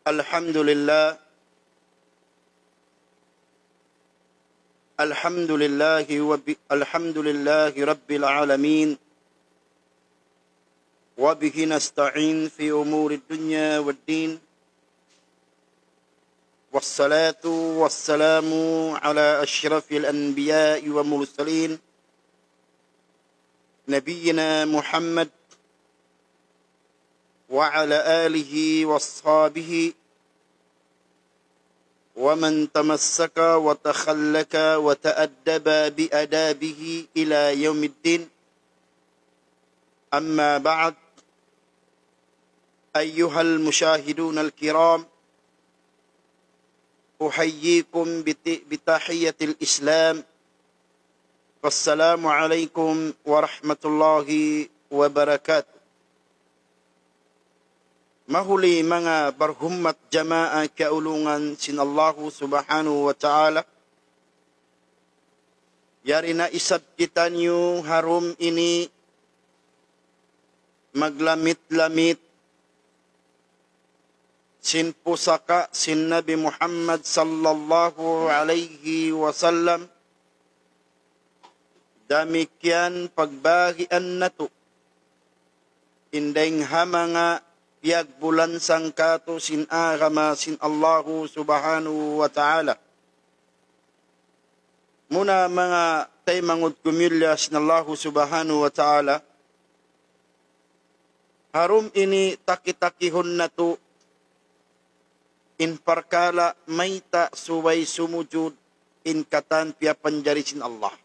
الحمد لله الحمد لله رب العالمين وبه نستعين في أمور الدنيا والدين والصلاة والسلام على أشرف الأنبياء والمرسلين نبينا محمد وعلى آله وأصحابه ومن تمسك وتخلك وتأدب بأدابه إلى يوم الدين. أما بعد، أيها المشاهدون الكرام، أحييكم بتحية الإسلام، والسلام عليكم ورحمة الله وبركاته. Mahuli mga berhormat jamaah keulungan sin Allah Subhanahu wa taala. Yarina isab kita niyo harum ini maglamit-lamit sin pusaka sin Nabi Muhammad sallallahu alaihi wasallam. Demikian pagbagian nato indeng hamanga piag bulan sangkato sin agama sin Allahu Subhanahu wa ta'ala. Muna mga tay mangud kumilya sin Allahu Subhanahu wa ta'ala. Harum ini takitakihon na to in parkala mayta suway sumujud in katan pia panjari sin Allah.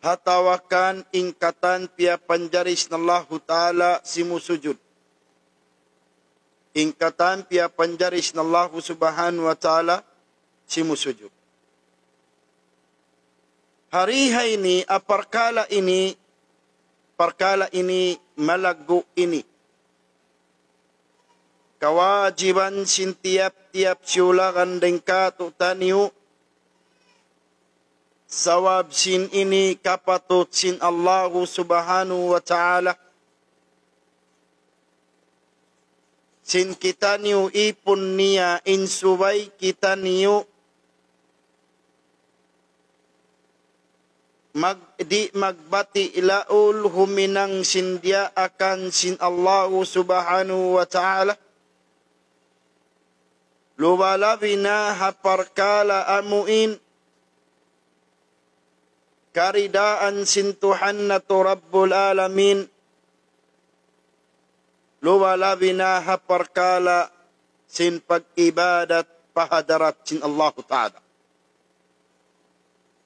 Hatawakan ingkatan pia panjaris nallahu ta'ala simusujud. Ingkatan pia panjaris nallahu subhanahu wa ta'ala simusujud. Hariha ini, parkala ini malago ini. Kewajiban sin tiap-tiap siulakan dengkatu taniu. Sawab sin ini kapatut sin Allah Subhanahu wa ta'ala. Sin kita niyo ipun niya insubay kita niyo magbati ilaul huminang sindia akan sin Allah Subhanahu wa ta'ala. Lubalabina haparkala amuin karidaan sin Tuhan na to Rabbul Alamin. Luwalabina haparkala sin pag-ibadat pahadarat sin Allah Ta'ala.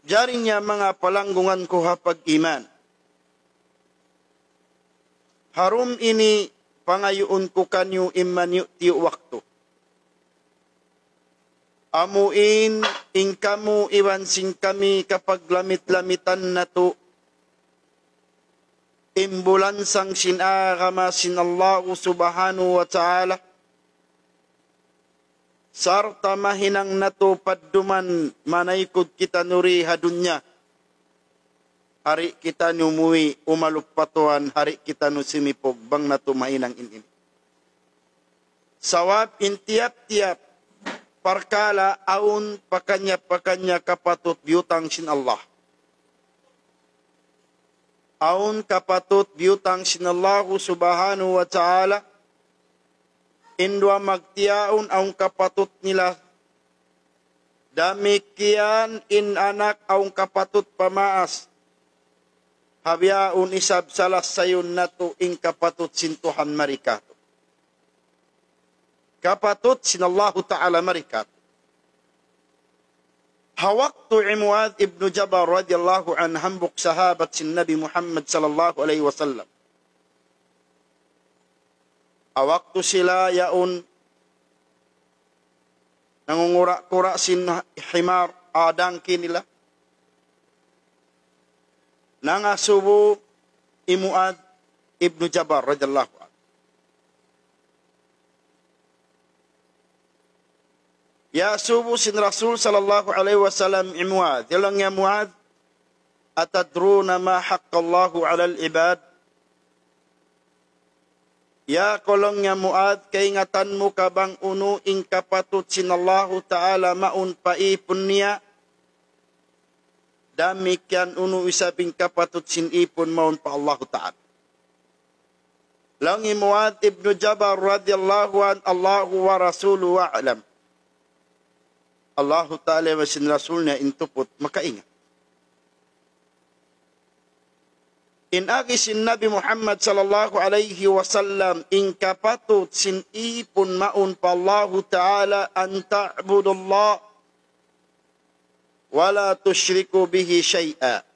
Jarinya mga palanggungan ko hapag iman. Harum ini pangayuon ko kanyo iman yu tiyo waktu. Amuin ingkamu iwan sing kami kapag lamit-lamitan na to. Imbulansang sinagama sin Allah Subhanahu wa ta'ala. Sarta mahinang na to padduman manaykod kita nuri hadunya. Hari kita numuwi umalupatuan, hari kita nusimipog bang na to mahinang ini. Sawab in tiap-tiap parkala aun pakanya kapatut biutang sin Allah. Aun kapatut biutang sin Allah Subhanahu wa ta'ala. Indwa magtiaun aun kapatut nila. Damikian in anak aun kapatut pamaas. Habyaun isab salas sayun nato in kapatut sin Tuhan marikato. Kapatut sin Allah Ta'ala marikat. Hawaktu Muadz ibn Jabal radhiyallahu an hambuk sahabat sin Nabi Muhammad sallallahu alaihi wasallam. Awaktu sila yaun nangungura-kura sin himar adangki nila. Nangasubu Muadz ibn Jabal radhiyallahu an. Ya subuh sin Rasul sallallahu alaihi wasallam Muadz. Yalang ya Muadz, أتدرون ما حق الله على العباد؟ Ya kolongnya Muad, keingatanmu kabang unu ing kapatut sinallahu ta'ala maun paipun niya. Damikian unu isabing kapatut sinipun maun pa Allah ta'ala. Langi Muad ibnu Jabal radhiyallahu an Allahu wa rasuluhu wa'alam. Allah ta'ala wa sin rasulnya intuput makaingat. In agisin Nabi Muhammad sallallahu alaihi wasallam in kapatut sin ipun maun pa Allah ta'ala an ta'budullah wa la tusyriku bihi syai'a.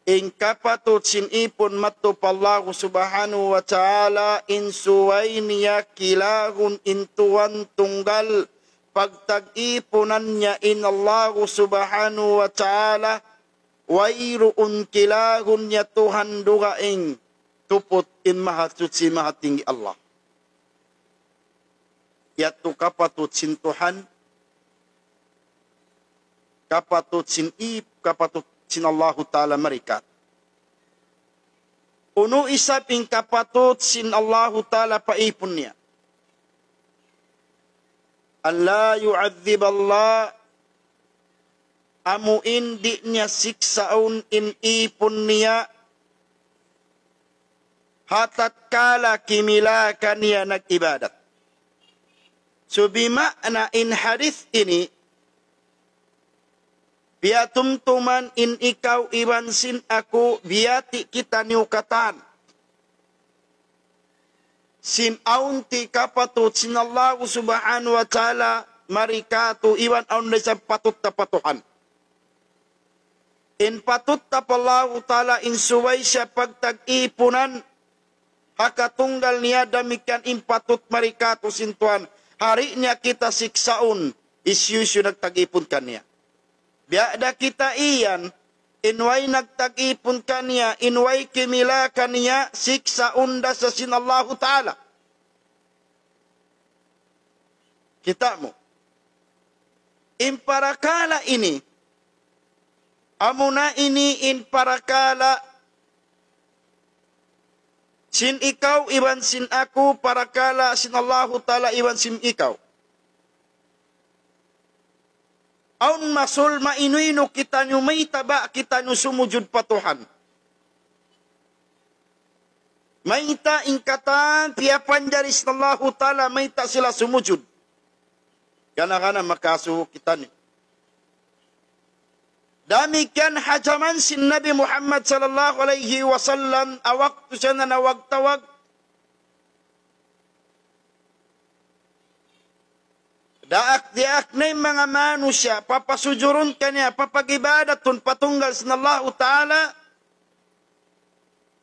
In kapatut sin ipun matu pa Allah subhanahu wa ta'ala in suway niya kilahun intuan tunggal pagtag-ipunannya in Allah subhanahu wa ta'ala wairuun kilahun ya Tuhan dugaing tuput in mahatutsi mahatinggi Allah. Yatu kapatut sin Tuhan, kapatut sin kapatut sin Allah Ta'ala mereka. Unu isaping kapatut sin Allah Ta'ala paipunnya. Allah yu'adzib Allah amu indi niya siksaun in ipun niya hatat kala kimilaka niya nag-ibadat. So bimakna in hadith ini biatumtuman in ikaw ibansin ako biati kita niukatan sin aunti kapatut sin Allah subhanahu wa ta'ala marikatu iwan aun sa patut tapatuhan. In patut tapallahu ta'ala in suway siya pagtag-ipunan hakatunggal niya damikian in patut marikatu sintuan hari niya kita siksaun isyusyo nagtag-ipun kanya. Biada kita iyan inway nagtag-ipun kanya inway kimila kanya siksaun da sa sinallahu ta'ala. Kita mo. In parakala ini amuna ini in parakala sin ikaw iban sin aku parakala sin Allah ta'ala iban sin ikaw. Aun masul mainuino kita nyo may taba kita nyo sumujud patuhan. Maita ingkatan piapan jari sin Allah ta'ala maita sila sumujud. Kana-kana makasu kita nyo. Damikian hajaman sin Nabi Muhammad sallallahu alaihi wasallam awaktu siya na nawagtawag. Daak-diak na yung mga manusya, papasujurun kanya, papagibadatun patunggal sin Allah ta'ala,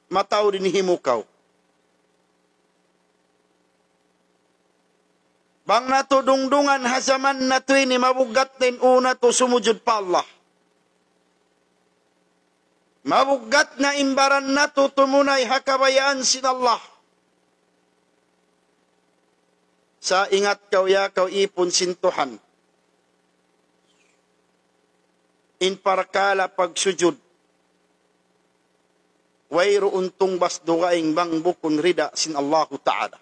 mataw din himukaw. Bang natudungdungan hajaman na to ini, mabugat din una to sumujud pa Allah. Mabugat na imbaran na to tumunay hakabayaan sin Allah. Sa ingat kau ya kau ipun sin Tuhan. In parkala pagsujud. Wayro untong basdugaing bang bukun rida sin Allah Ta'ala.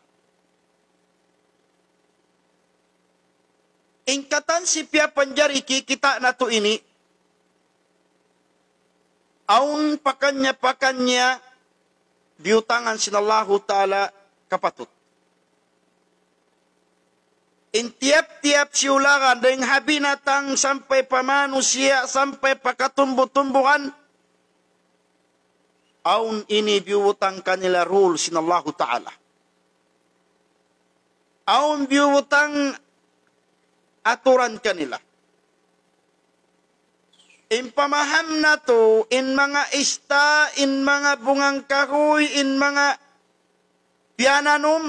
Ingkatan si pia panjari kita na to ini. Aun pakanya biutangan sinallahu ta'ala kapatut. In tiap-tiap siulangan dengan habinatang sampai pamanusia sampai pakatumbu-tumbuhan. Aun ini biutang kanila rule sinallahu ta'ala. Aun biutang aturan kanila. In pamaham na to, in mga ista, in mga bungang kahoy, in mga piananum,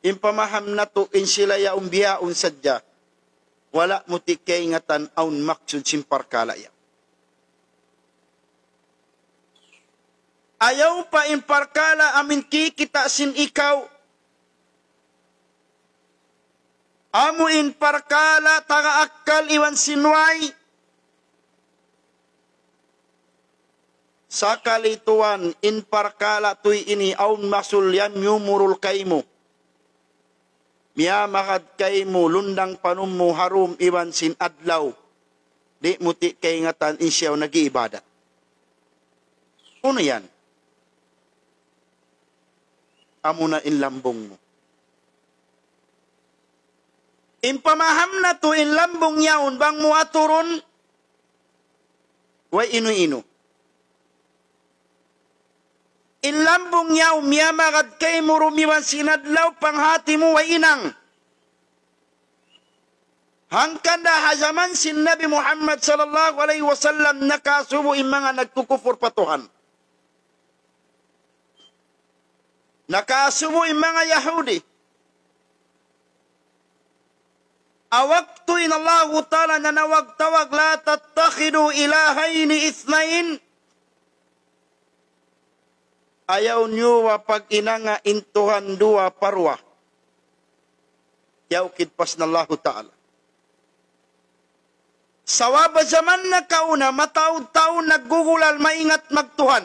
in pamaham na to, in sila yaong biyaon sadya, wala muti kaingatan aun maksud simparkalaya. Ayaw pa in parkala amin kikita sin ikaw, amu in parkala taga akal iwan sinway, sa kalituan in parkala tuy ini aun masul yam yumurul kaimu. Miya makad kaimu lundang panummu harum iwan sin adlaw. Di muti kaingatan insyaw nag-iibadat. Ano yan? Amo na inlambong mo. Impamaham na to inlambong yaon bang mo aturon? Way inu-inu. Inlambong yaw miyamagad kay mo rumiwan sinadlaw panghati mo way inang. Hangkanda hazaman sin Nabi Muhammad sallallahu alaihi wasallam nakasubo yung mga nagkukufur patuhan. Nakasubo yung mga Yahudi. Awaktu in Allah Ta'ala na nawag-tawag la tattakhidu ilahayni ithnain. Ayaw niyo pag inanga intuhan dua parwa. Yaw kidpas na Allah Ta'ala. Sawaba zaman na kauna, mataod-taon naggugulal maingat magtuhan.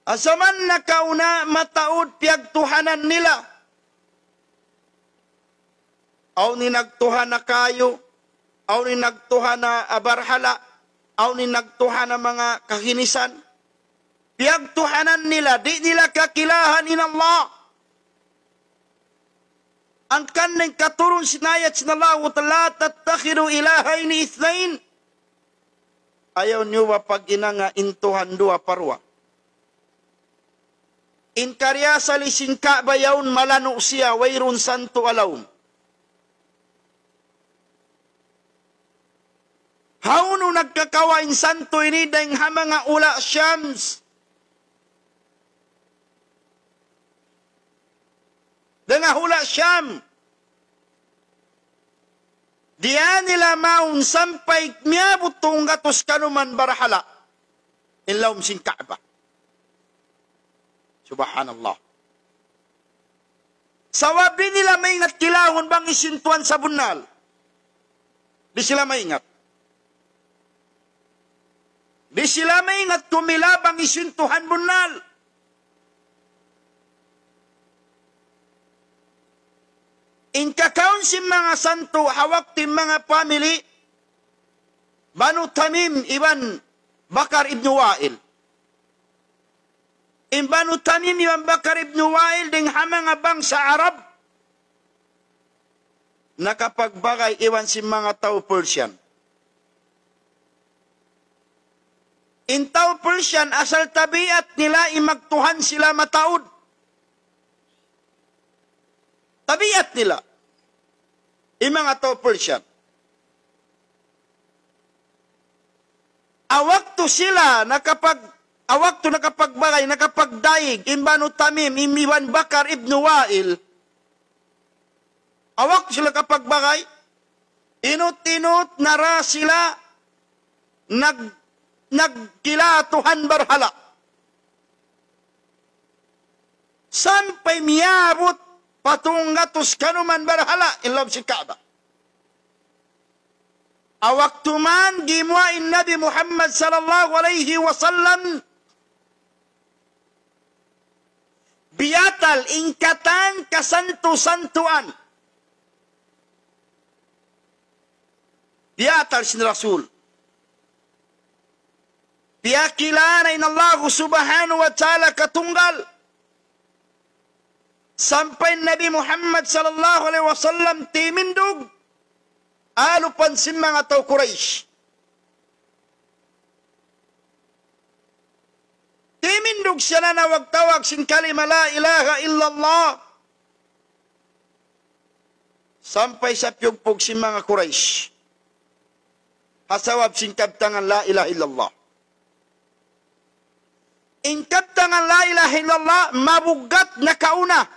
Asaman na kauna, mataod piyagtuhanan nila. Aw ni nagtuhan na kayo, aw ni nagtuhan na abarhala, aw ni nagtuhan na mga kahinisan. Piyagtuhanan nila, di nila kakilahan in Allah. Ang kanang katurun sinayat sinallahu ta'ala tattakhidu ilahayni ithnain. Ayaw niyo pag inanga intuhan dua parwa. In karya sa lisingka bayawn malano siya wayrun santo alawm. Hauno nagkakawain santo ini dahing hamanga ula syams. Dengan hula Syam. Diyan nila maun sampai miabot tunggatos kanuman barahala. Ilawm sin Kaaba. Subhanallah. Sawabi nila maingat kilahon bang isintuan sa bunal. Di sila maingat. Di sila maingat tumilabang isintuhan bunal. In kakaon si mga santo hawak ti mga family Banu Tamim ibn Bakar ibn Wa'il. In Banu Tamim ibn Bakar ibn Wa'il ding hamang abang sa Arab nakapagbagay iwan si mga tao Persian. In tao Persian asal tabiat nila imagtuhan sila mataod. Tabiat nila. Yung mga tao Persian. Awakto sila nakapagbagay, nakapagdaig, Banu Tamim, Ibn Bakar ibn Wa'il. Awakto sila kapagbagay, inut-inut nara sila nagkilatuhan barhala. Sampai miyabot patunggatos kanuman barhala ilawm si Kaaba. Awaktu man gimuain Nabi Muhammad sallallahu alaihi wasallam biatal ingkatan kasantu-santuan. Biatal sin Rasul. Biakilana in Allah subhanahu wa ta'ala katunggal. Sampai Nabi Muhammad sallallahu alaihi wasallam timindog alupan si mga tao Quraysh. Timindog siya na nawag-tawag sin kalima la ilaha illallah. Sampai sa piyugpog si mga Quraysh. Hasawab sin kabtangan la ilaha illallah. In kabtangan la ilaha illallah mabugat na kauna.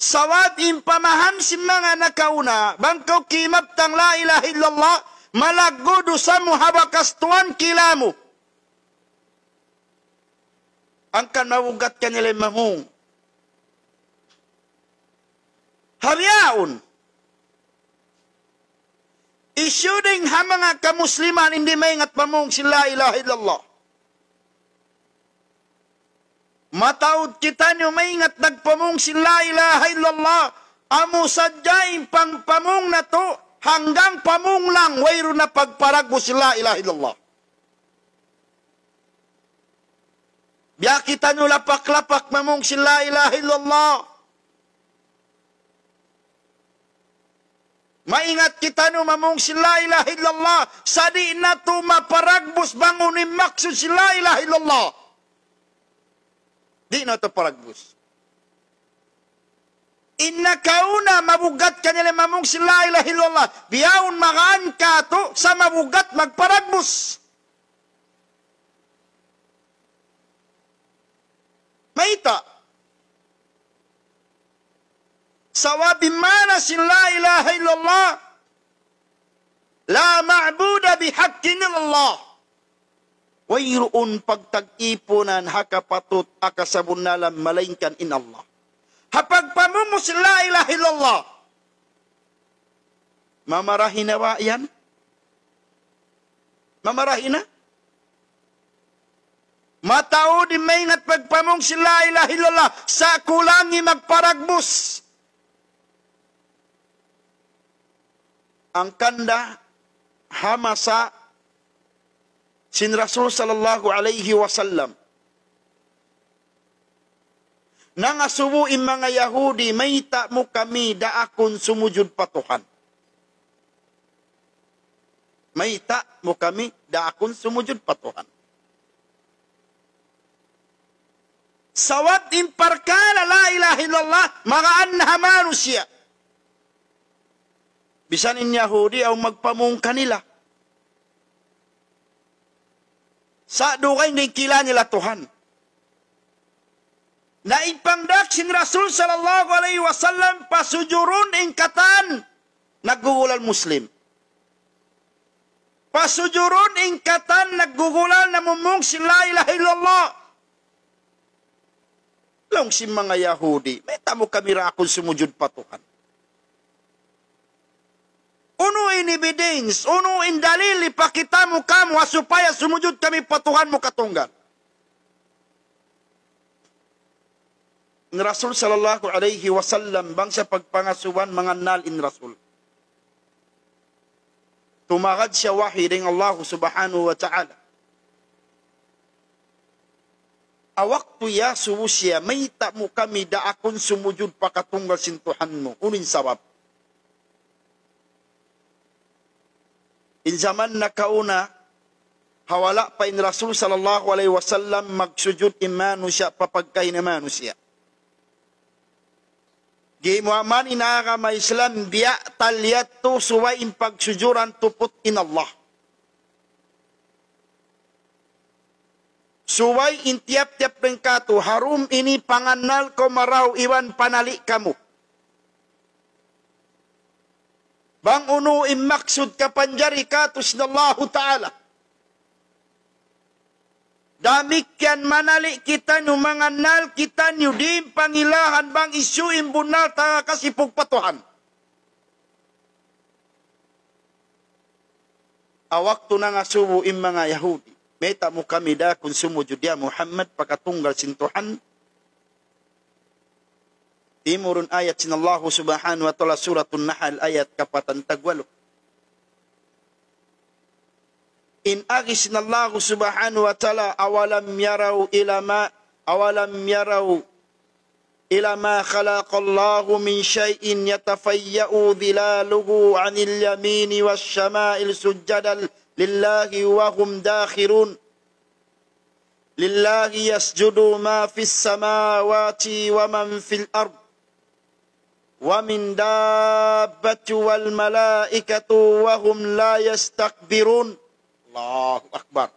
Sawad impamaham si mga nakauna, bangkaw kimabtang la ilaha illallah, malaggodo sa muhabakastuan kilamu. Ang kanawugat ka nila mamung. Haryaon. Isu ding ha mga kamusliman hindi maingat pamong si la ilaha illallah. Mataod kita nyo maingat nagpamong si la ilaha illallah. Amo sadyain pang pamong na to hanggang pamong lang wayro na pagparagbo si la ilaha illallah. Biya kita nyo lapak-lapak mamong si la ilaha illallah. Maingat kita no mamong si la ilaha illallah. Sadi na to maparagbos bangunin maksud si la ilaha illallah. Di na to paragbos. Inna kauna mabugat ka nila mamong si la ilaha illallah. Biyaon makaan ka to sa mabugat magparagbos. Maita. Sawabi mana si la ilaha illallah. La ma'buda bihaqqin illallah. Wayroon pagtag-ipunan hakapatut akasabunalam malainkan in Allah. Hapag pamumo si la ilaha illallah. Mamarahin na ba yan? Mamarahin na? Matao di maingat pagpamong si la ilaha illallah sa kulangi magparagbos. Ang kanda hamasa sin Rasul sallallahu alaihi wasallam. Nangasubo in mga Yahudi, mayta mo kami daakon sumujud patuhan. Mayta mo kami daakon sumujud patuhan. Sawat imparkala la ilaha illallah magaan na manusia. Bisan in Yahudi au magpamong kanila. Sa dukay ng kila nila Tuhan. Naipangdak sin Rasul sallallahu alaihi wasallam pasujurun ing katan naggugulan Muslim. Pasujurun ing katan naggugulan na mumong si la ilaha illallah. Lang si mga Yahudi, may tamo kami rakon sumujud patuhan. Uno in evidence, uno in dalil, ipakita mo kamo supaya sumujud kami patuhan mo katunggal. Ng Rasul sallallahu alaihi wasallam bang sa pagpangasuhan mga nal in Rasul. Tumagad siya wahi ring Allah subhanahu wa ta'ala. Awaktu ya suwusya, mayta mo kami daakon sumujud pakatunggal sintuhan mo. Unin sabab. In zaman na kauna, hawala pa in Rasul sallallahu alaihi wasallam magsujud imanu siya papagkay na manusia. Gimuaman inaka may Islam biya talyat to suway in pagsujuran tupot in Allah. Suway in tiap-tiap ng kato, harum ini panganal ko maraw iwan panali kamu. Bang uno imaksud ka panjari katos na Allah Ta'ala. Damikyan manali kita nyo manganal kita nyo di pangilahan bang isu imbunal ta kasipog patuhan. Awak tu na nga subo im mga Yahudi. Meta mo kami da kung sumujud ya Muhammad pakatunggal sintuhan. Timurun ayat sinallahu subhanahu wa ta'ala suratun Nahl ayat kapatan tagwalo. In agis sinallahu subhanahu wa ta'ala awalam yaraw ila ma khalaqallahu min syai'in yatafayya'u dhilaluhu 'anil yamini wasyama'il sujjadan lillahi wa hum dakhirun. Lillahi yasjudu ma fis samawati wa man fil ard. Wa min dabbati wal malaikatu wa hum la yastakbirun. Allahu Akbar.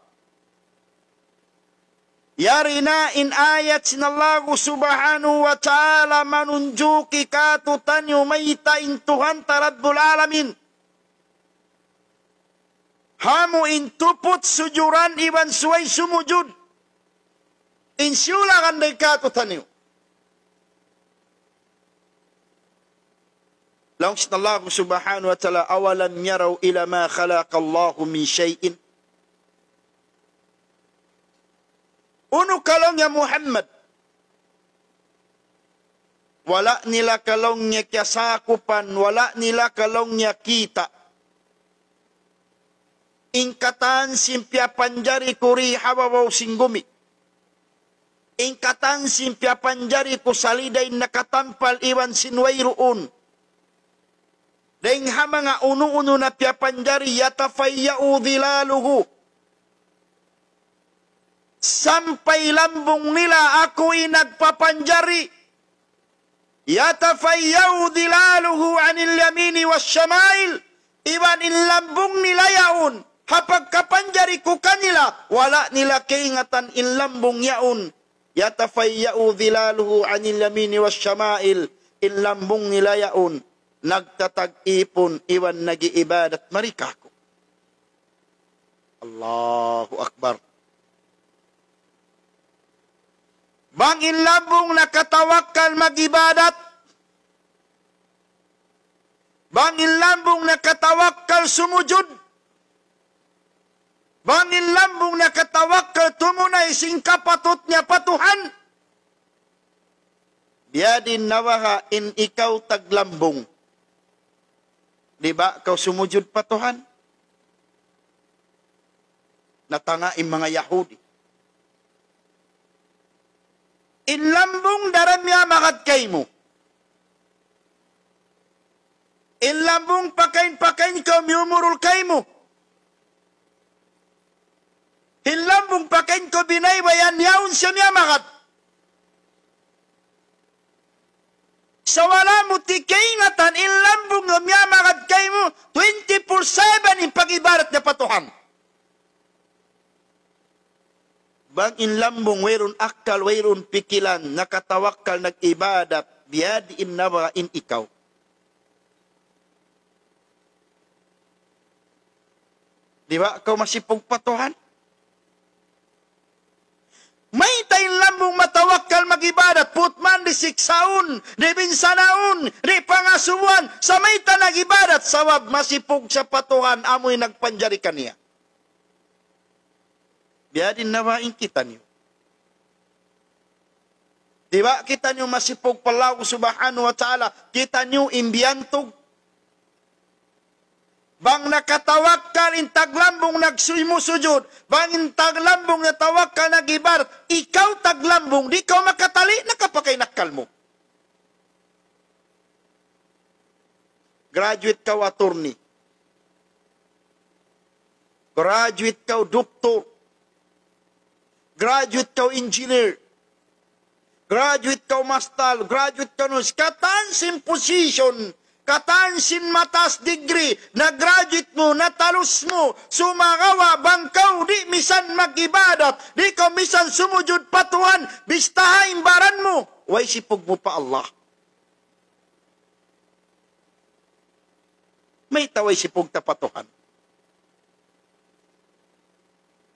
Yarina in ayat sinallahu subhanahu wa ta'ala manunjuki katutan yumayta in Tuhan tarabbul alamin. Hamu in tuput sujuran iban suway sumujud. Insyula kanday katutan yu. Langsung Allah subhanahu wa ta'ala, awalam yaraw ila ma khalaqallahu min syai'in. Uno kalong ya Muhammad. Wala nila kalong niya kiyasakupan, wala nila kalong niya kita. Ingkatan simpya panjari kuri hawawaw singgumi. Ingkatan simpya panjari ko saliday nakatampal iwan sinwayruun. Daing hamanga unu-unu na pya panjari yatafayyau dhilaluhu. Sampai lambung nila ako'y nagpapanjari. Yatafayyau dhilaluhu anil yamini wasyamail. Iwan in lambung nila yaun. Hapag kapanjari ko kanila. Wala nila keingatan in lambung yaun. Yatafayyau dhilaluhu anil yamini wasyamail. In lambung nila yaun. Nagtatag-ipon iwan nag-iibadat marikako. Allahu Akbar. Bangin lambung nakatawakkal mag-ibadat. Bangin lambung nakatawakkal sumujud. Bangin lambung nakatawakkal tumunay singkapatutnya patuhan. Biadin nawaha in ikaw taglambung. Diba kau sumujud patuhan? Natangain mga Yahudi. Inlambung daramya makat kay mo. Inlambung pakain-pakain kau miumurul kay mo. Inlambung pakain kau binaybayan yaun siya niya makat. Sa wala mo tikaingatan, inlambung niya makat kay mo 24/7 in pag-ibarat na patuhan. Bang inlambong wayron akal, wayron pikilan, nakatawakkal, nag-ibadat, biyadiin nawa in ikaw. Di ba? Ikaw masipog patuhan? May tayong lambong matawakkal mag-ibadat, putman di siksaun, di binsanaun, di pangasuan, sa may ta nag-ibadat, sawab masipog sa patuhan, amoy nagpanjari kaniya. Biadin nawain kita niyo. Diba kita niyo masipog palaw subhanahu wa ta'ala. Kita niyo imbiyantog. Bang nakatawakkal in taglambong nagsumusujud. Bang in taglambong natawakkal nagibar. Ikaw taglambong, di ka makatali, nakapakainakal mo. Graduate ka attorney. Graduate ka doktor. Graduate ka engineer. Graduate ka master. Graduate ka nus. Katansin position. Katansin matas degree. Na-graduate mo, natalus mo. Sumagawa, bangkaw, di misan mag-ibadat. Di ka misan sumujud patuhan. Bistahain baran mo. Way sipog mo pa Allah. May taway sipog ta patuhan.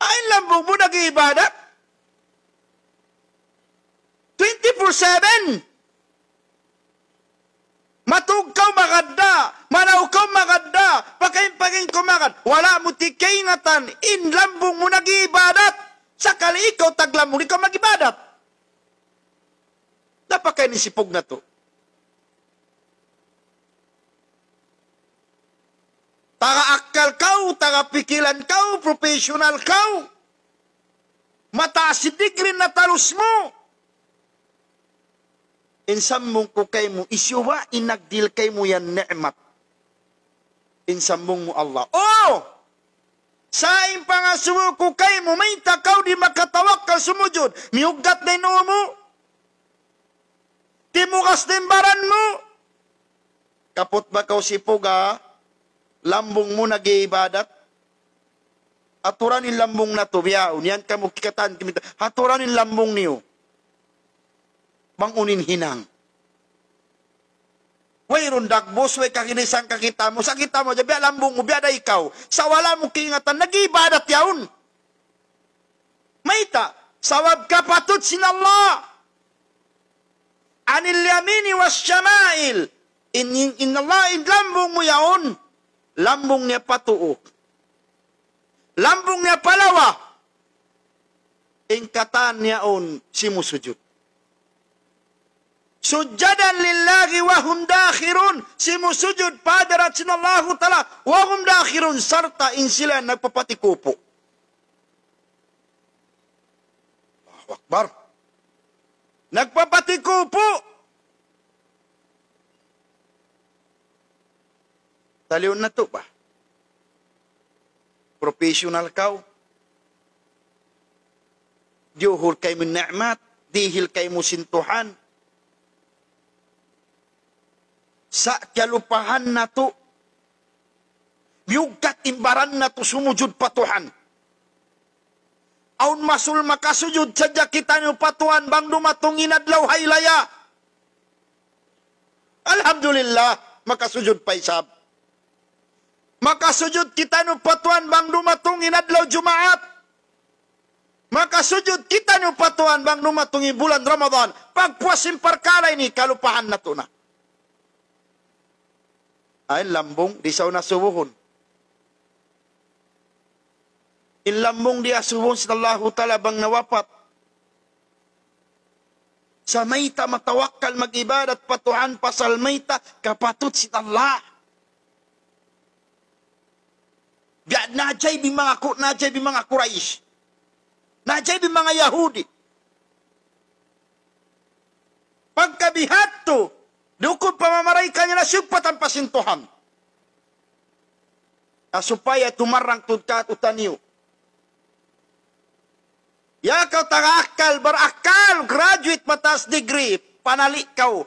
Ay lambong mo nag-ibadat. 24/7. Matugkaw maganda, manawkaw maganda, pakain-pakain kumagad. Wala mo tikaingatan, inlambong mo nag-iibadat. Sakali ikaw taglambong, ikaw mag-ibadat. Dapat kayo nisipog na to. Taga-akal kau, taga-pikilan kau, professional kau. Mataas si degree na talus mo. Insambong ko kay mo, isyuwa inagdil kay mo yan ni'mat. Insambong mo Allah. Oh! Saing pangasumo ko kay mo, may takaw di makatawakkal sumujud. Miugat na ino mo. Timukas din baran mo. Kapot ba kaw sipuga, lambong mo nag-iibadat? Aturan yung lambong na to, biyaon. Yan ka mo kikatan. Aturan yung lambong niyo. Bangunin hinang. Way rundagbos, way kakinisang kakita mo. Sa kita mo, biya lambong mo, biya da ikaw. Sa wala mo kiingatan, nag-ibadat yaon. Mayta, sawab ka patud sin Allah. Anil yamini was syamail. Inallah, lambung mo yaon. Lambung niya patuo. Lambung niya palawa. Ingkatan niyaon simusujud. Sujadan lillahi wa hum dakhirun. Simusujud padarat sinallahu ta'ala wa hum dakhirun. Sarta insila nagpapatikupo. Allahu Akbar. Nagpapatikupo. Talion na to ba? Professional kaw. Diyuhul kay mo ni'mat. Dihil kay mo sintuhan. Sa kalupahan na to. Yugat imbaran na to sumujud patuhan. Aun masul makasujud sadya kita nyo patuhan bang dumatungin adlaw haylaya. Alhamdulillah, makasujud pa isab. Makasujud kita nyo patuhan bang dumatungin adlaw Jumaat. Makasujud kita nyo patuhan bang dumatungin bulan Ramadan. Pagpuasin parkala ini, kalupahan na to na. Ay lambong, di sa una subuhon. Inlambong dia subuhon sa Allah ta'ala bang nawapat. Sa mayta matawakal mag-ibadat patuhan pasal mayta kapatut si Allah. Biad najay bi mga Quraysh. Najay bi mga Yahudi. Pagkabihat to, dukod pamamaray kanya na sugpat ang pasintuhan. Supaya tumarang tudkat utaniyo. Ya kau tagakal, berakal, graduate matas degree, panali kau.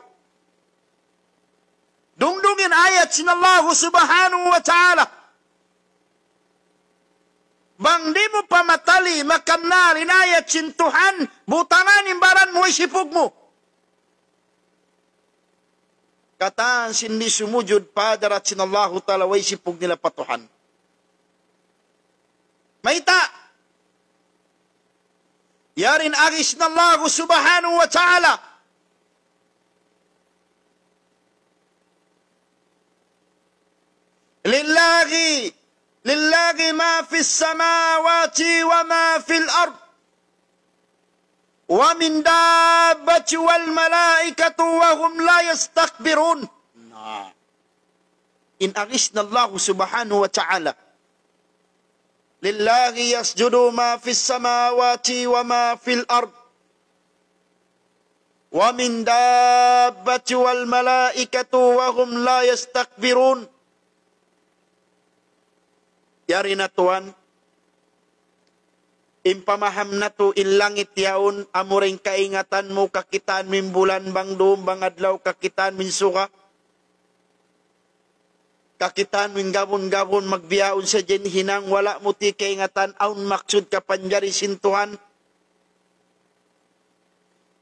Dungdungin ayat sinallahu subhanahu wa ta'ala. Bang di mo pamatali, makamnal, inayat sintuhan, butangan imbaran mo isipog mo. Kataan sindi sumujud padarat sinallahu ta'ala, wa isipog nila patuhan. Maita, yarin agis na Allah subhanahu wa ta'ala. Lillahi ma fis samawati wa ma fil ard. Wa min dabbati wal malaikatu wa hum la yastakbirun. In agis na Allah subhanahu wa ta'ala. Lillahi yasjudu ma fis samawati wa ma fil ard. Wa min dabbati wal malaikatu wa hum la yastakbirun. Yari na tuan, impamaham na to inlangit yaon, amuring kaingatan mo, kakitaan min bulan bang doon, bang adlaw, kakitaan min suka. Kakitaan min gabon-gabon, magbiyaon sa dyan hinang, wala mo ti kaingatan, aun maksud ka panjari sintuhan.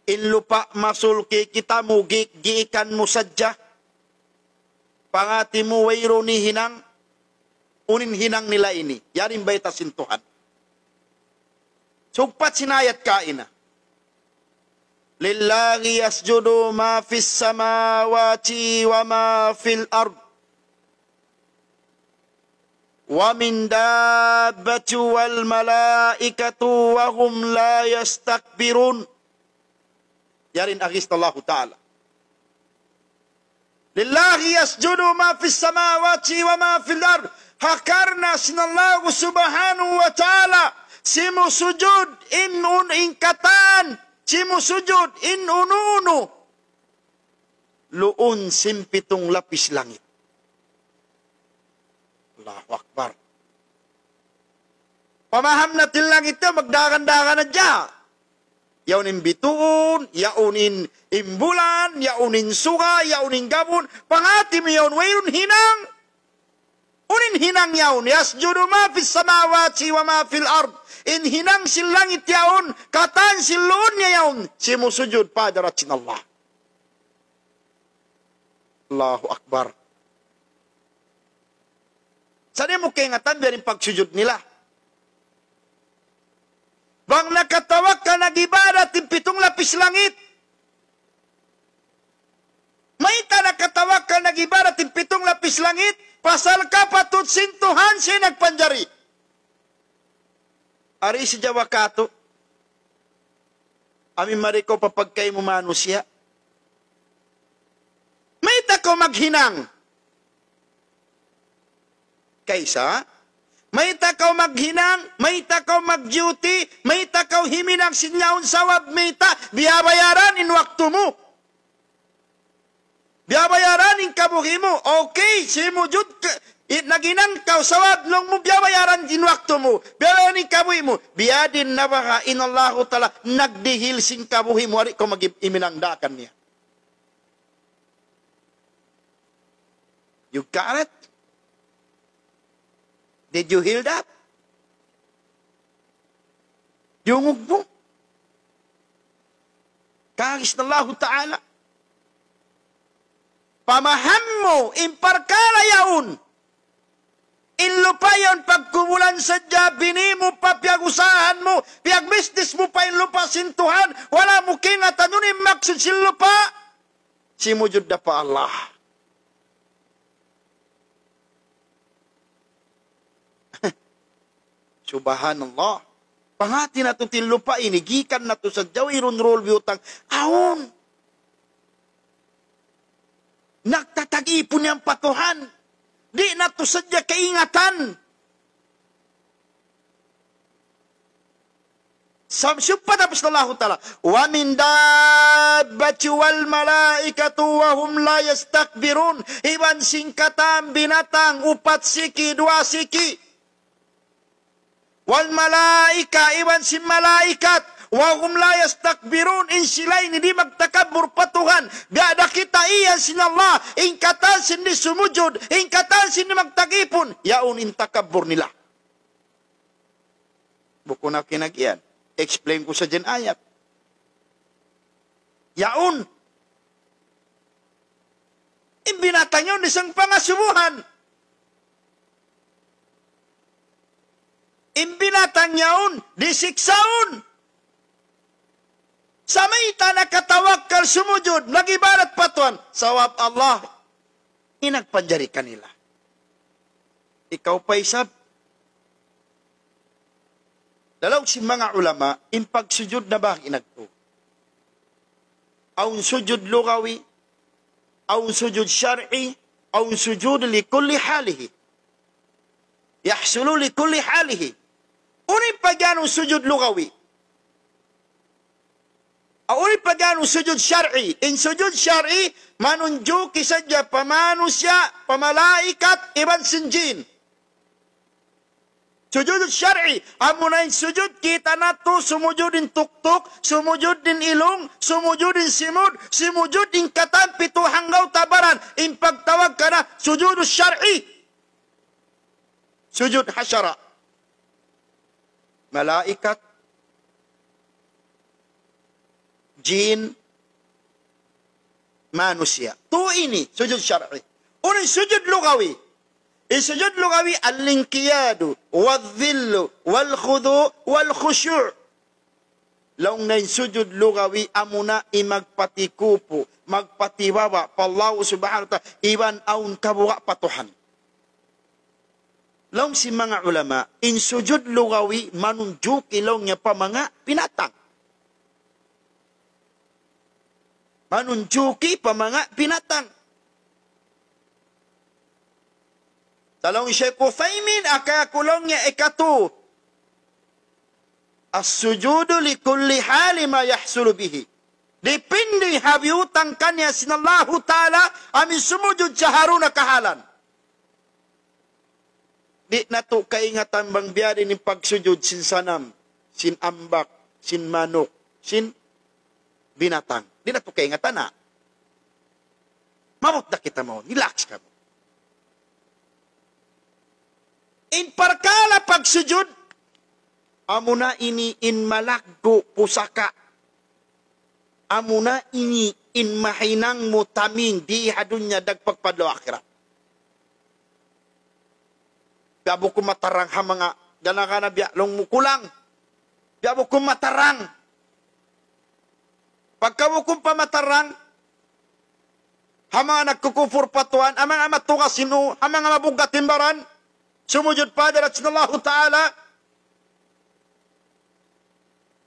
Inlupa masulki kita mo, giikan mo sadya. Pangati mo, wayro ni hinang, unin hinang nila ini. Yarin ba ita sintuhan? Sugpat sinayat kaina. Lillahi yasjudu ma fis samawati wa ma fil ard. Wa min dabbati wal malaikatu wa hum la yastakbirun. Yarin agis Allah Ta'ala. Lillahi yasjudu ma fis samawati wa ma fil ard. Hakarna sinallahu subhanahu wa ta'ala. Simusujud ingkatan. Simusujud ununu. Luun simpitong lapis langit. Allahu Akbar. Pamaham natin lang ito, magdagan-dagan na dya. Yaunin bituun, yaunin imbulan, yaunin suga, yaunin gabon. Pangati mo yaun, wayun hinang. Unin hinang yaun, yasjudu ma fis samawati wa ma fil ard. In hinang silangit yaun, katan silun niya yaun, simusujud padarat sin Allah. Allahu Akbar. Saan mo kaingatan biyarin pagsujud nila? Bang nakatawag ka nag-ibadat, pitong lapis langit. May nakatawag ka nag-ibarat ng 7 lapis langit, pasal ka patutsin Tuhan siya nagpanjari. Ari si Jawa kato, amin mariko papagkay mo manusia. May ko maghinang. Kaysa, may takaw maghinang, may takaw mag-duty, may takaw himinang sinyaon sawab, may biyabayaran in waktu mo. Biyabayaran in kabuhi mo. Okay, simujud naginang kaw sawab long mo biyabayaran in waktu mo. Biyabayaran in kabuhi mo. Biyadin na baka inallahu tala nagdihil sin kabuhi mo. Ari ko mag-iminangdakan niya. You got it? Did you hear that? Yungog mo. Kagis na Allah Ta'ala. Pamaham mo, imparkala yaun. Inlupayon pagkumulan sa jabini mo, papiagusahan mo, piagmistis mo pa inlupa sintuhan, wala mo kingatanunin maksud sinlupa. Simujud na pa Allah. Subhanallah. Pangati na ito tinlupa, inigikan na ito sa jawirun rol biutang. Aon. Nagtatag-ipon niyang patuhan. Di na ito sadya kaingatan. Siyumpa tapos na Allah ta'ala. Wa min dabbati wal malaikatu wa hum la yastakbirun. Iban singkatan binatang upat siki, 2 siki. Wal malaika, iwan si malaikat, wa hum la yastakbirun, in sila'y hindi magtakabur patuhan, gada kita iyan sin Allah, in katan sin di sumujud, in katan sin di magtagipon, yaun in takabur nila. Buko na kinagyan, explain ko sa dyan ayat. Yaun, in binatang yun, isang pangasubuhan, imbinatang yaon, disiksaon. Sa may nakatawakal sumujud, nagibarat patuan, sawab Allah, inagpanjari kanila. Ikaw pa isab. Dalaw si mga ulama, impagsujud na ba inagto? Aun sujud lugawi, aun sujud syar'i, aun sujud li kulli halihi. Yahsulu li kulli halihi. Unin pagyanong sujud lugawi. Unin pagyanong sujud syar'i. In sujud syar'i, manunjo kisadya pamanusya, pamalaikat, iban sinjin. Sujud syar'i. Amunayin sujud, kita na to, sumujud din tuktok, sumujud din ilong, sumujud din simud, sumujud din katan, 7 hanggaw tabaran. In pagtawag ka na, sujud syar'i. Sujud hasyara. Malaikat, jin, manusia. Ito ini, sujud syar'i. Unang sujud lugawi. Sujud lugawi, al-linkiyadu, wal-dhillu, wal-khudu, wal-khusyu'. Laong na sujud lugawi, amuna imagpatikupo, magpatibaba, pallahu subhanahu wa ta'ala, iban aun kabuwa patuhan. Laong si mga ulama, in sujud lugawi, manunjuk ilaw niya pa mga pinatang. Manunjuki pa mga pinatang. Talong Sheikh Uthaymin, akakulong niya ikatu. As-sujudu li kulli hali ma yahsulu bihi. Depende habiutang kanya sinallahu ta'ala, amin sumujud sa haruna kahalan. Di na to kaingatan bang biyari ni pagsujud sin sanam, sin ambak, sin manok, sin binatang. Di na to kaingatan na. Mamot na kita mo, relax ka mo. In parkala pagsujud, amuna ini in malaggo pusaka. Amuna ini in mahinang mo taming di hadunya dagpagpadlo akhirat. Biabo ko matarang ha mga ganakana bialong mukulang. Biabo ko matarang. Pagkawo kong pamatarang, Hama nagkukufur patuan, amang amat tugasinu, amang amabugat timbaran, sumujud pada Allah Ta'ala.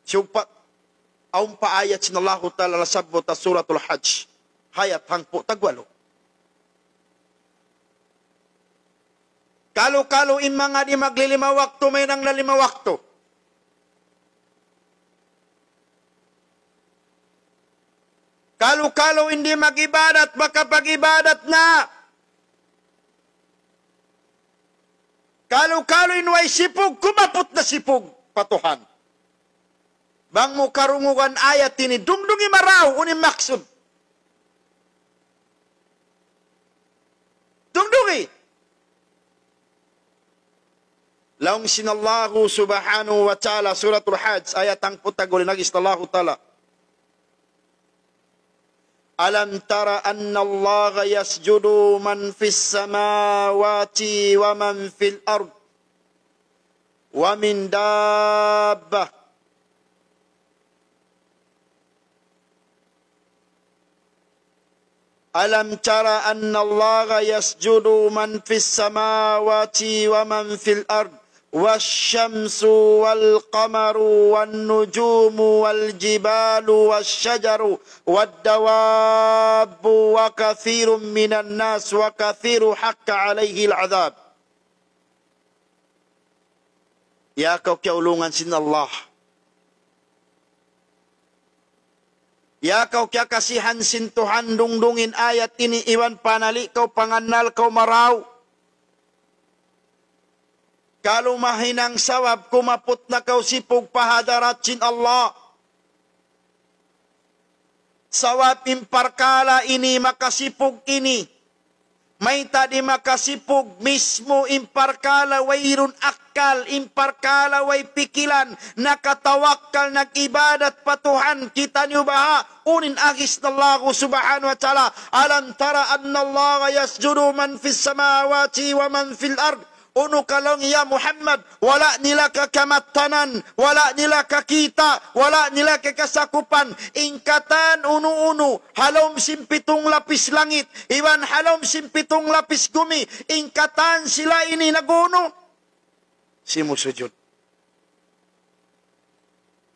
Siyugpa, aung paayat sinallahu ta'ala lasabot sa suratul Hajj. Hayat hangpo tagwalo. Kalo-kalo in mga di maglilima wakto, may nang lalima wakto. Kalo-kalo hindi mag-ibadat, makapag-ibadat na. Kalo-kalo inway sipog, kumapot na sipog, patuhan. Bang mo karungugan ayat ini, dungdungi maraw, unim maksud. Dungdungi. Laung sinallahu subhanahu wa ta'ala, suratul Hajj, ayat ang putagulin nagis Allahu ta'ala. Alam tara anna Allah yasjudu man fis samawati wa man fil ard wa min dabbah Alam tara anna Allah yasjudu man fis samawati wa man fil ard والشمس والقمر والنجوم والجبال والشجر والدواب وكثير من الناس وكثير حق عليه العذاب. Ya kau keulungan sin Allah. Ya kau kya kasihan sin Tuhan dungdungin ayat ini iwan panali kau panganal kau marau. Kalau mahinang sawab, kumapot na kau sipog pahadarat sin Allah. Sawab imparkala ini, makasipog ini. May tadi makasipog mismo imparkala wairun akal, imparkala way pikilan, nakatawakkal, nag-ibadat patuhan, kita niyo baha, unin agis na Allah subhanahu wa ta'ala, alam tara anna Allah yasjudu man fis samawati wa man fil ard, Unu kalong ya Muhammad, wala nila kakamatanan, wala nila kakita, wala nila kakasakupan, ingkatan unu-unu, halom simpitong lapis langit, iwan halom simpitong lapis gumi, ingkatan sila ini naguno, simusujud.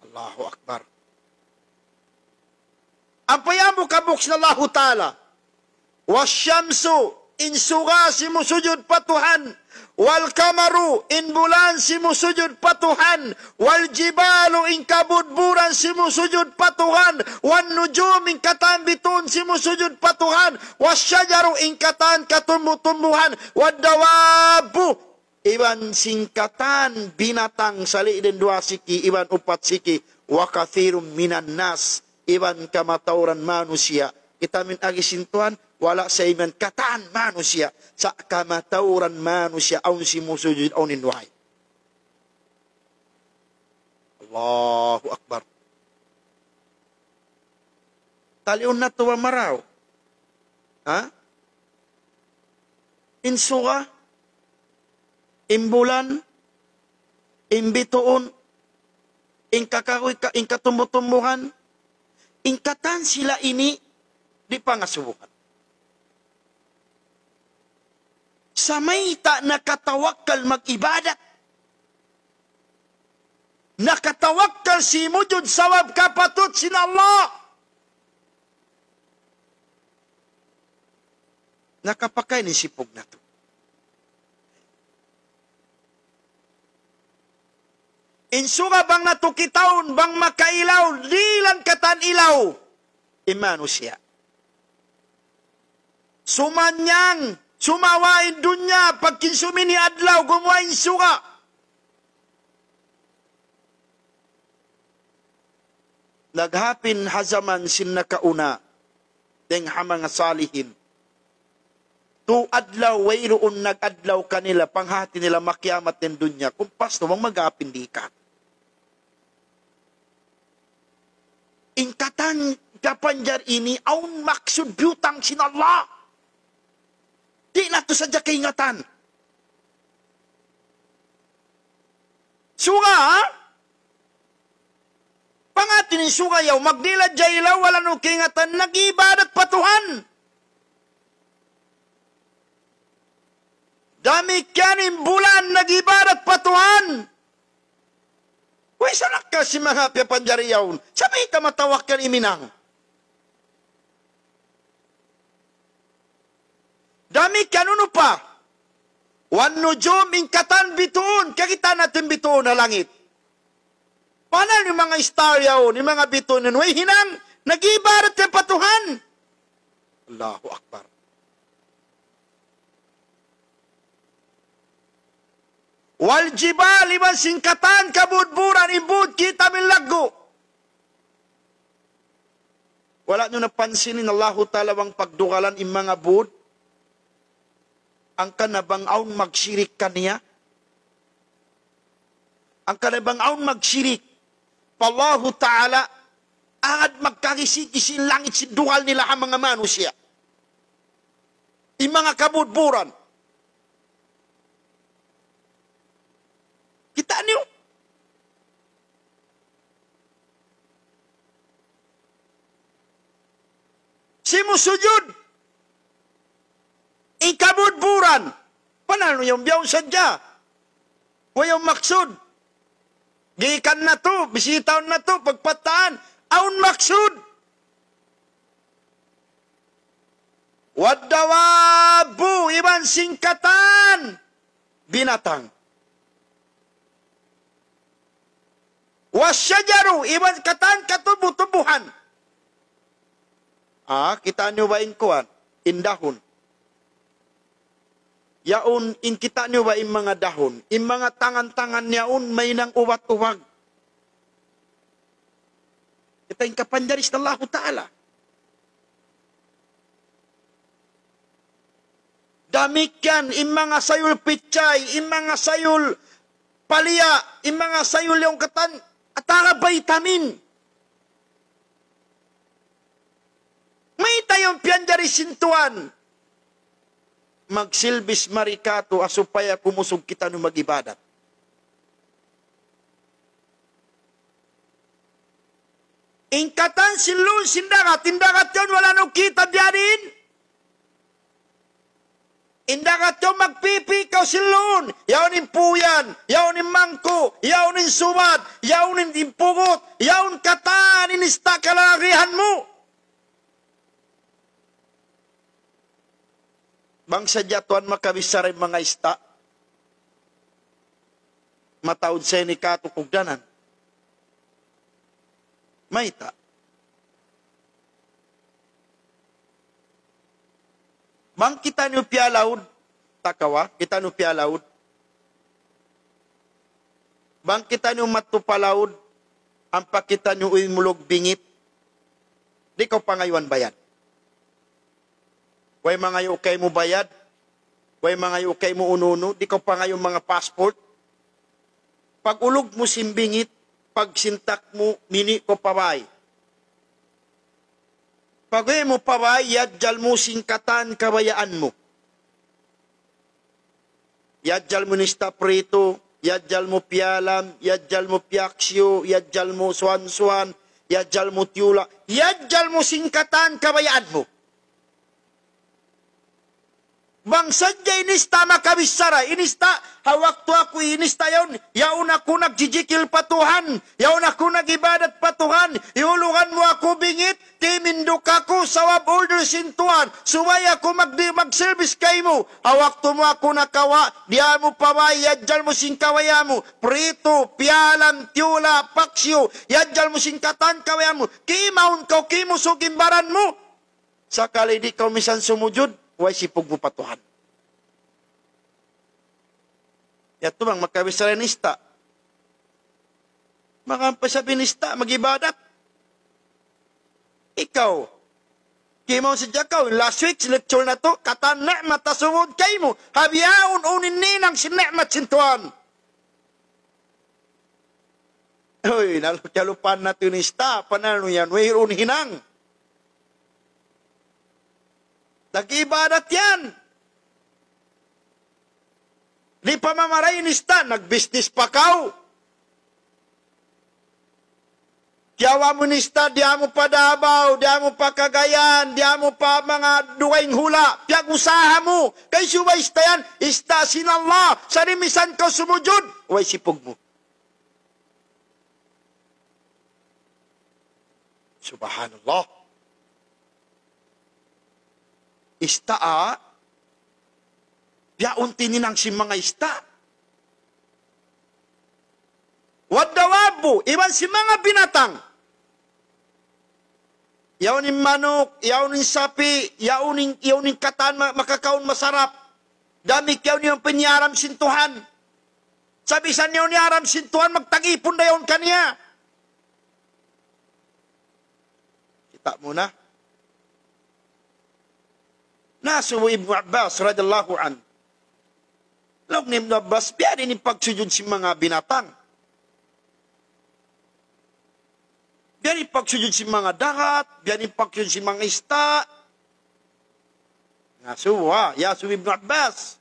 Allahu Akbar. Ampayamu kabuks na Allah Ta'ala, wasyamsu, insuga simusujud patuhan, wal kamaru in bulan simusujud patuhan, wal jibalu in kabudburan simusujud patuhan, wan nujum in katambitun simusujud patuhan, wasyajaru in katan katumbu-tumbuhan, wad dawabu iban singkatan binatang sali dan dua siki, iban upat siki, wa kathirum minan nas iban kamatauran manusia. Kita min agi sintuan wala sa iman kataan manusia sa kamatauran manusia aun si musujud aunin wahai. Allahu Akbar. Taliun na tuwa maraw. Ha? Insuga, imbulan, imbituon, ingkakaroy, ingkatumbutumbuhan, ingkatan sila ini di pangasubukan. Sa may ta nakatawakkal mag-ibadat. Nakatawakkal si mujud sawab kapatut sin Allah. Nakapakay ni sipog na to. Insuga bang natukitaon, bang makailaw, dilan katan ilaw. Imano siya. Sumanyang, sumawain dunya, pagkinsumini adlaw, gumuwain suga. Naghapin hazaman sin nakauna, deng hamang salihin. Tu adlaw, wayroon nag-adlaw kanila, panghati nila makiamat ng dunya, kumpas na mag-apin di ka. Ingkatan kapanjar ini, aun maksud butang sin Allah. Di na to sadya kaingatan. Suga, ha? Pangatin yung suga yaw, magdila jaylaw, wala no kaingatan, nag-ibadat patuhan. Dami kanin bulan nag-ibadat patuhan. Uy, sanak ka si mga piyapanjariyaw. Sabi ka matawak kan iminang. Dami kanuno pa. Wan nujum ingkatan bituon. Kakita natin bituon na langit. Paano yung mga star yaw, yung mga bituon nun? Uy, hinang, nag-ibadat ka patuhan. Allahu Akbar. Wal jibal iban singkatan kabudburan ibud kita milago. Wala nyo napansinin Allah Ta'ala ang pagdukalan im mga bud? Ang kanabangaon magsirik kaniya? Ang kanabangaon magsirik. Allah Ta'ala agad magkakisi-kisi langit sidukal nila ang mga manusia. Im mga kabudburan. Kita niyo. Simusujud. Ikabudburan. Panalo yung biyaw sadya. Wayong maksud. Gikan na to, bisitaon na to, pagpataan. Aun maksud. Wadawabu, iban singkatan. Binatang. Wasyajaru, iban katan katubu-tubuhan. Kita nyo ba inkuan? Indahon. Yaon, in kita nyo ba in mga dahon? In mga tangan-tangan yaon, may nang uwat-uwag. Kita yung kapanjaris ng Allah Ta'ala. Damikyan, in mga sayul pichay, in mga sayul palya, in mga sayul yung katan, atara vitamin. May tayong piyanjari sintuan. Magsilbis marikato asupaya kumusog kita no mag-ibadat. Ingkatan silun sindagat, tindagat yun wala nung kita diyanin. Indagat yung magpipikaw silun. Yaunin puyan, yaunin mangko, yaunin sumat, yaunin impugot, yaun katan, inista kalarihan mo. Bang sadya tuan makabisaray mga ista, mataod sa ni kato kugdanan. Maita. Bang kita niyo piyalaud, takawa, kita niyo piyalaud. Bang kita niyo matupalaud, ang pakita niyo mulog bingit, di ko pangaywan bayan. Way mga ukay mo bayad, way mga ukay mo ununo, di ko pangayong mga passport. Pag ulog mo simbingit, pag sintak mo, mini ko paway. Pag mo paway, yadjal mo singkatan kabayaan mo. Yadjal mo nista prito, yadjal mo pialam, yadjal mo piaksyo, yadjal mo suan-suan, yadjal mo tiula, yadjal mo singkatan kabayaan mo. Bang sadya inista makabisara, inista hawak to ako, inista yaon ako nagjijikil patuhan, yaon ako nagibadat patuhan, iulungan mo ako bingit, timindok ako sawab order sintuan, suway ako mag-service kay mo, hawak to mo ako nakawa, diya mo paway, yadjal mo singkawaya mo, prito, pialam, tiula, paksyo, yadjal mo singkatan kawaya mo, kimaon ka, kimusog imbaran mo, sakali di ka misan sumujud, way sipog mo patuhan. Yato bang magkabisaranista. Makampasabinista, magibadat. Ikaw, kimaw sa jakaw, last week, lecture na to, katanak matasumod kay mo, habiyaon unin ninang sinemat sintuan. Uy, nalukyalupan na tunista, panano yan, mayroon hinang. Nag-ibadat yan. Di pa mamaray nista, nag-business pa kaw. Kiyawa mo nista, diya mo pa Davao, diya mo pa Cagayan, diya mo pa mga duwaing hula. Piyag usaha mo. Kay suwa istayan, ista sinallah. Sa rimisan ka sumujud, way sipog mo. Subhanallah. Istaa, piyaunti ninang si mga ista. Wadawabu, iban si mga binatang. Yaunin manok, yaunin sapi, yaunin katan, makakaon masarap. Dami kayo niyong pinyaram sintuhan. Sabi sa niyo ni aram sintuhan, magtag-ipon na yun kaniya. Kita muna. Nasuwa Ibn Abbas, radiyallahu an. Log ni Ibn Abbas, biya rin pagsujud si mga binatang. Biya rin pagsujud si mga dagat, biya rin pagsujud si mga ista. Nasuwa, Yasuwa Ibn Abbas.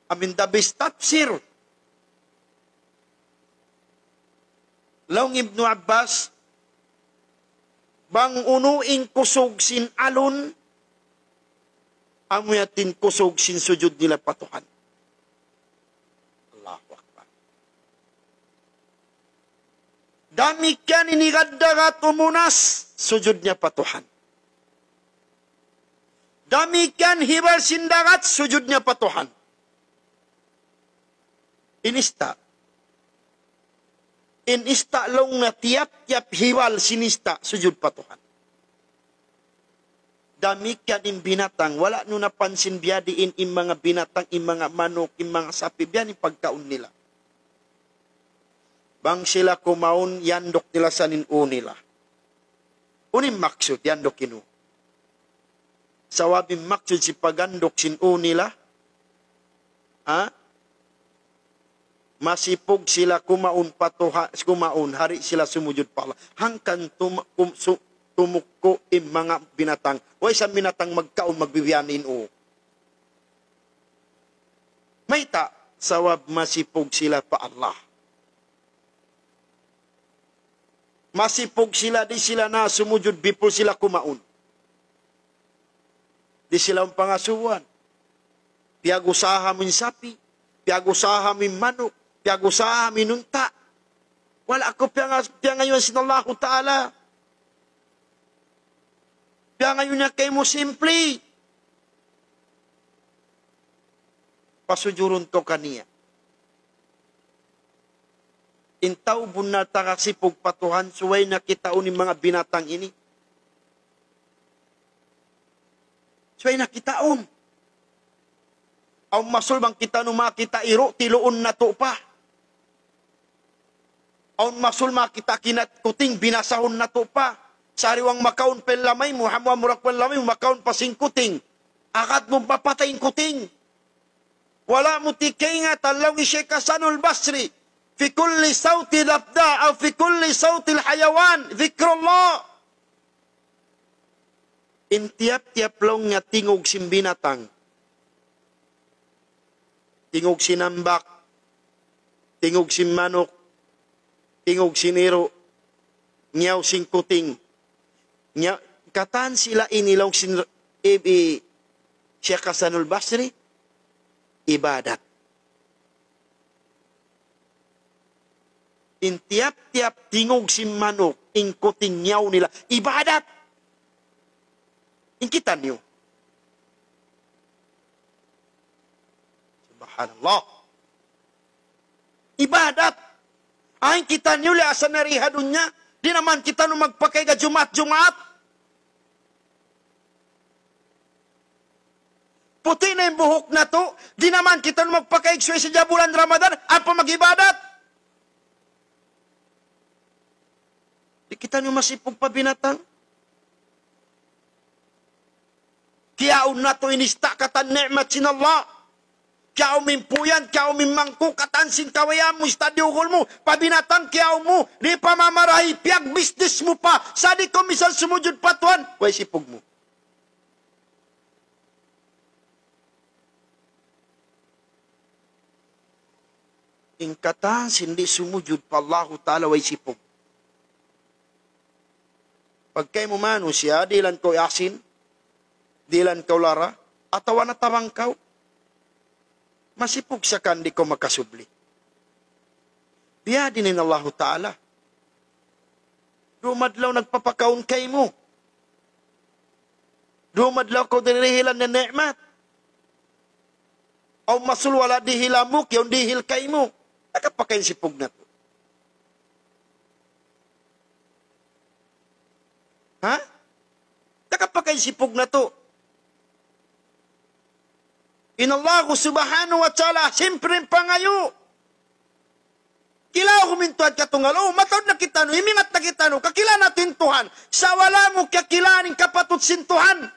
Amin dabis tafsir. Laong Ibn Abbas, bang unuing kusog sin alon, amuyatin kusog sin sujud nila patuhan. Allahu Akbar. Dami kan inigaddagat umunas, sujud niya patuhan. Dami kan hibal sindagat, sujud niya patuhan. Inista long na tiap-tiap hiwal sinista sujud patuhan. Dami ka din binatang, wala nung napansin biyadiin in mga binatang, in mga manok, in mga sapi, biyan yung pagkaon nila. Bang sila kumaon, yandok nila sa ninu nila. Unim maksud, yandok inu. Sawabing maksud si pagandok sinu nila, masipog sila kumaun kumaun, hari sila sumujud pa Allah. Hangkan tumukko im mga binatang. Way sa binatang magkaon magbibiyanin o. May ta, sawab masipog sila pa Allah. Masipog sila, di sila na sumujud before sila kumaun. Di sila ang pangasuhan. Piag-usaha min sapi, piag-usaha min manok, piag-usaha min unta. Wala ako piangayon sinallahu ta'ala. Piangayon niya kayo mo simple. Pasujurun to kaniya. Intaw bun na takasipog patuhan, suway na kitaon ni mga binatang ini. Suway na kitaon. Ang masulbang kita no makita iro, tiluon na to pa. Ang masul makita kinat kuting, binasahon na to pa. Sariwang makaon pelamay mo, hamwa murak pelamay mo, makaon pasing kuting. Akad mo papatayin kuting. Wala mo tikay nga, talaw ni Sheikh Hasanul Basri. Fi kulli sawti labda, o fi kulli sawti hayawan, dhikrullah. Intiap-tiap long nga tingog simbinatang. Tingog sinambak, tingog manok, tingog siniro, nyaw singkuting. Katan sila inilong Sheikh Hasanul Basri, ibadat. Intiap-tiap tingog manok, ingkuting nyaw nila, ibadat. Ingkitan niyo. Subhanallah. Ibadat. Ay, kita niyo liya sa narihadun niya. Di naman kita nung magpakay ka Jumat. Puti na yung buhok na to. Di naman kita nung magpakay sa bulan Ramadan. Apa mag-ibadat? Di kita niyo masipog pa binatang. Kaya na to inista katan ni'mat sinallah. Kaya umimpuyan, kaya umimangko, katansin kawayam mo, istadiugol mo, pabinatang kaya mo, di pamamarahi, piyag business mo pa, sadi ko misal sumujud patuan, way sipog mo. Ingkatan, hindi sumujud pa Allah Ta'ala, way sipog. Pag kay mo mano siya, dilan ko asin, dilan ko lara, atawa na tawang kaw. Masipog sa kan, di ko makasubli. Biya din Allah Ta'ala. Dumadlaw nagpapakaon kay mo. Dumadlaw ko dirihilan na ni'mat. O masulwala dihilamok, yung dihil kay mo. Nakapakain sipog na to. Ha? Nakapakain sipog na to. Inallahu subhanahu wa ta'ala, siyempre pangayo. Kila humintuan ka tungalo, matod na kita no, imingat na kita no, kakila natin Tuhan, sa wala mo kakilaning kapatut sintuhan.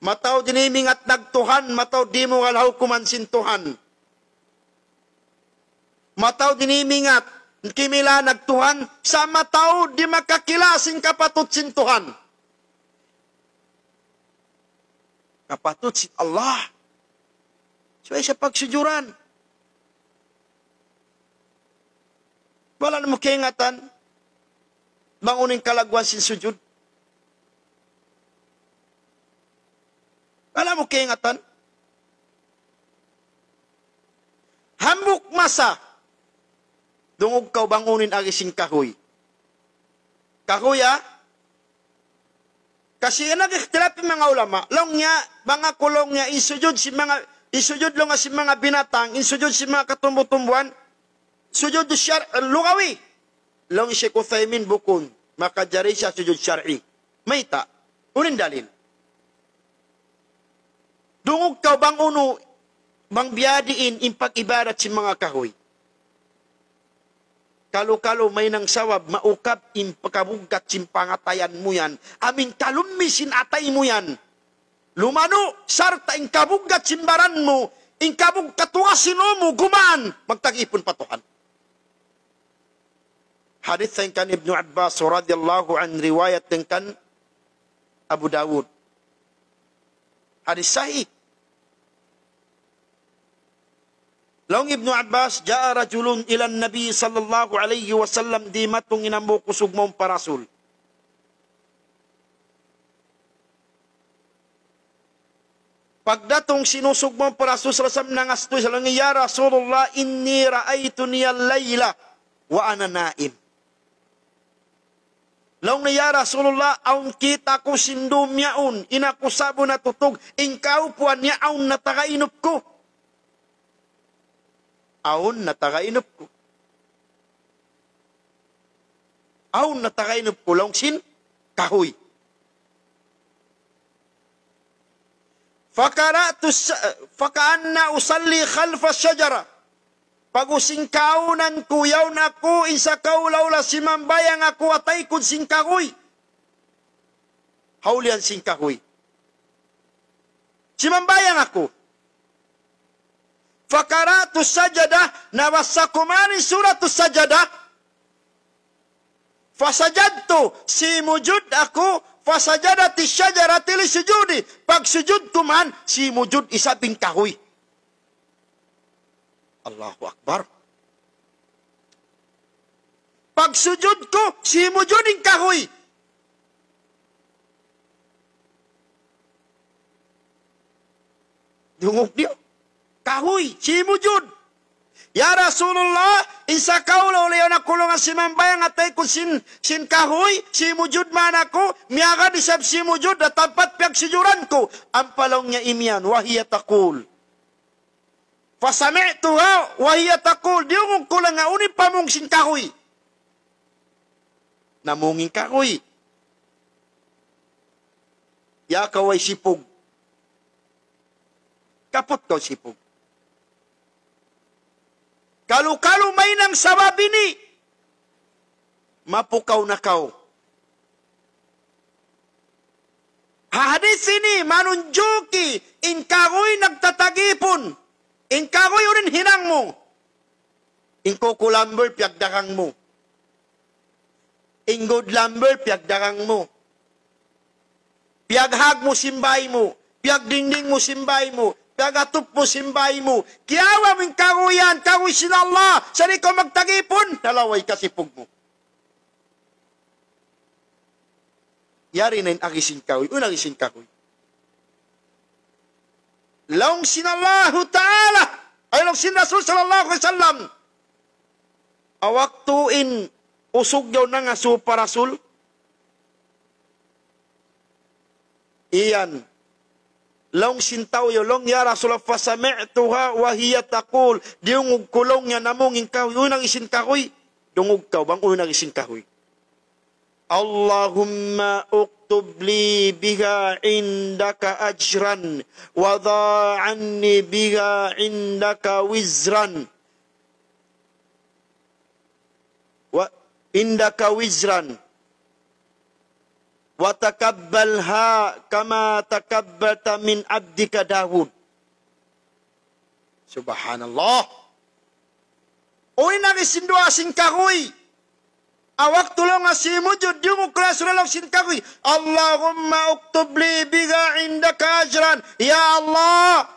Mataw din imingat nagtuhan, mataw di mo alaw kumansintuhan. Mataw din imingat, kimila nagtuhan, sa mataw di makakilasing kapatut sintuhan. Kapatut si Allah. So ay sa pagsujuran. Wala na mo kaingatan. Bangunin kalagwan sin sujud. Wala mo kaingatan. Hambuk masa. Dungog kaw bangunin agising kahoy. Kahoy ha? Kasi nag-ikhtilap yung mga ulama. Long niya, mga kulong niya, isujud long si mga binatang, isujud si mga katumbo-tumbuan, sujud lugawi. Long Sheikh Uthaymin bukun, makajari siya sujud syar'i. Mayta, unin dalil. Dungog ka bang uno, bang biyadiin, impag-ibarat si mga kahoy. Kalo-kalo may nang sawab, maukap, impakabugat, simpangatayan mo yan. Amin kalumisin atay mo yan. Lumano, sarta, inkabugat, simbaran mo, inkabug katuasin mo, gumaan, magtag-ipon patuhan. Hadith kan Ibnu Abbas radhiyallahu an, riwayat kan Abu Dawud. Hadith sahih. Long Ibnu Abbas, jaa rajulun ilan Nabi sallallahu alaihi wasallam di matong inambo kusog mong parasul. Pagdatong sinusog mong parasul sa rasam ng astoy, salang ya Rasulullah, inni ra'aytu niyal layla wa ana naim. Long na ya Rasulullah, aun kita ko sindum yaun, inakusabo na tutog, ingkaw puan yaun na tagainop ko. Aun na tagainop ko. Aun na tagainop ko lang sin kahoy. Fakaanna usalli khalfa syajara. Pagusingkaunan kuyaw na ko, isa kaulaw la simambayang ako atay kun sing kahoy. Haulian sing kahoy. Simambayang ako. Fakaratu sajadah, nawasakumani suratu sajadah. Fasajadtu, si mujud aku, fasajadati syajarati li sujudi. Pag sujud kuman, si mujud isabing kahoy. Allahu Akbar. Pag sujud ko, si mujuding kahoy. Dungog niyo. Kahoy, si mujud. Ya Rasulullah, isa kaulo leon ako lang si mambayang atay ko sin kahoy, si mujud man ako, miyaga disab si mujud, at tapat piyagsijuran ko. Ang palong niya imyan, wahiya takul. Fasami'tuha, wahiya takul. Diyong ko lang nga, unin pa mong sin kahoy. Namunging kahoy. Ya kaway sipog. Kapot ko sipog. Kalu-kalu may nang sababini, mapukaw na kaw. Hadis ini manunjuki, inkagoy nagtatagipon, inkagoy urin hinang mo, inkukulamber piyagdakang mo, ingod lamber piyagdakang mo, piyaghag mo simbay mo, piyagdingding mo simbay mo, kagatup mo simbay mo, kiyawa ming kaguyan, kagoy sila Allah, saan ikaw magtagipon, nalaway kasipog mo. Yari na agisin kahoy. Unang agisin kahoy. Laong sinallahu ta'ala. Ay laong sin Rasul sallallahu alaihi wasallam. Awak tuin usog yaw na nga supa Rasul. Iyan. Laong sintaw yaw. Laong ya Rasulullah fasami'tuha wa hiya taqul. Diungog kulong niya namungin kahoy. Unang isin kahoy. Dungog ka bang unang isin kahoy. Allahumma uktub li biha indaka ajran wa dha'anni biha indaka wizran wa indaka wizran wa takabbalha kama takabbalta min abdika Dawud. Subhanallah. Uy nagisindu asing kahoy. Awak tulong asimujud yung ukla suralang sinkakoy. Allahumma uktub li biga indaka ajran. Ya Allah.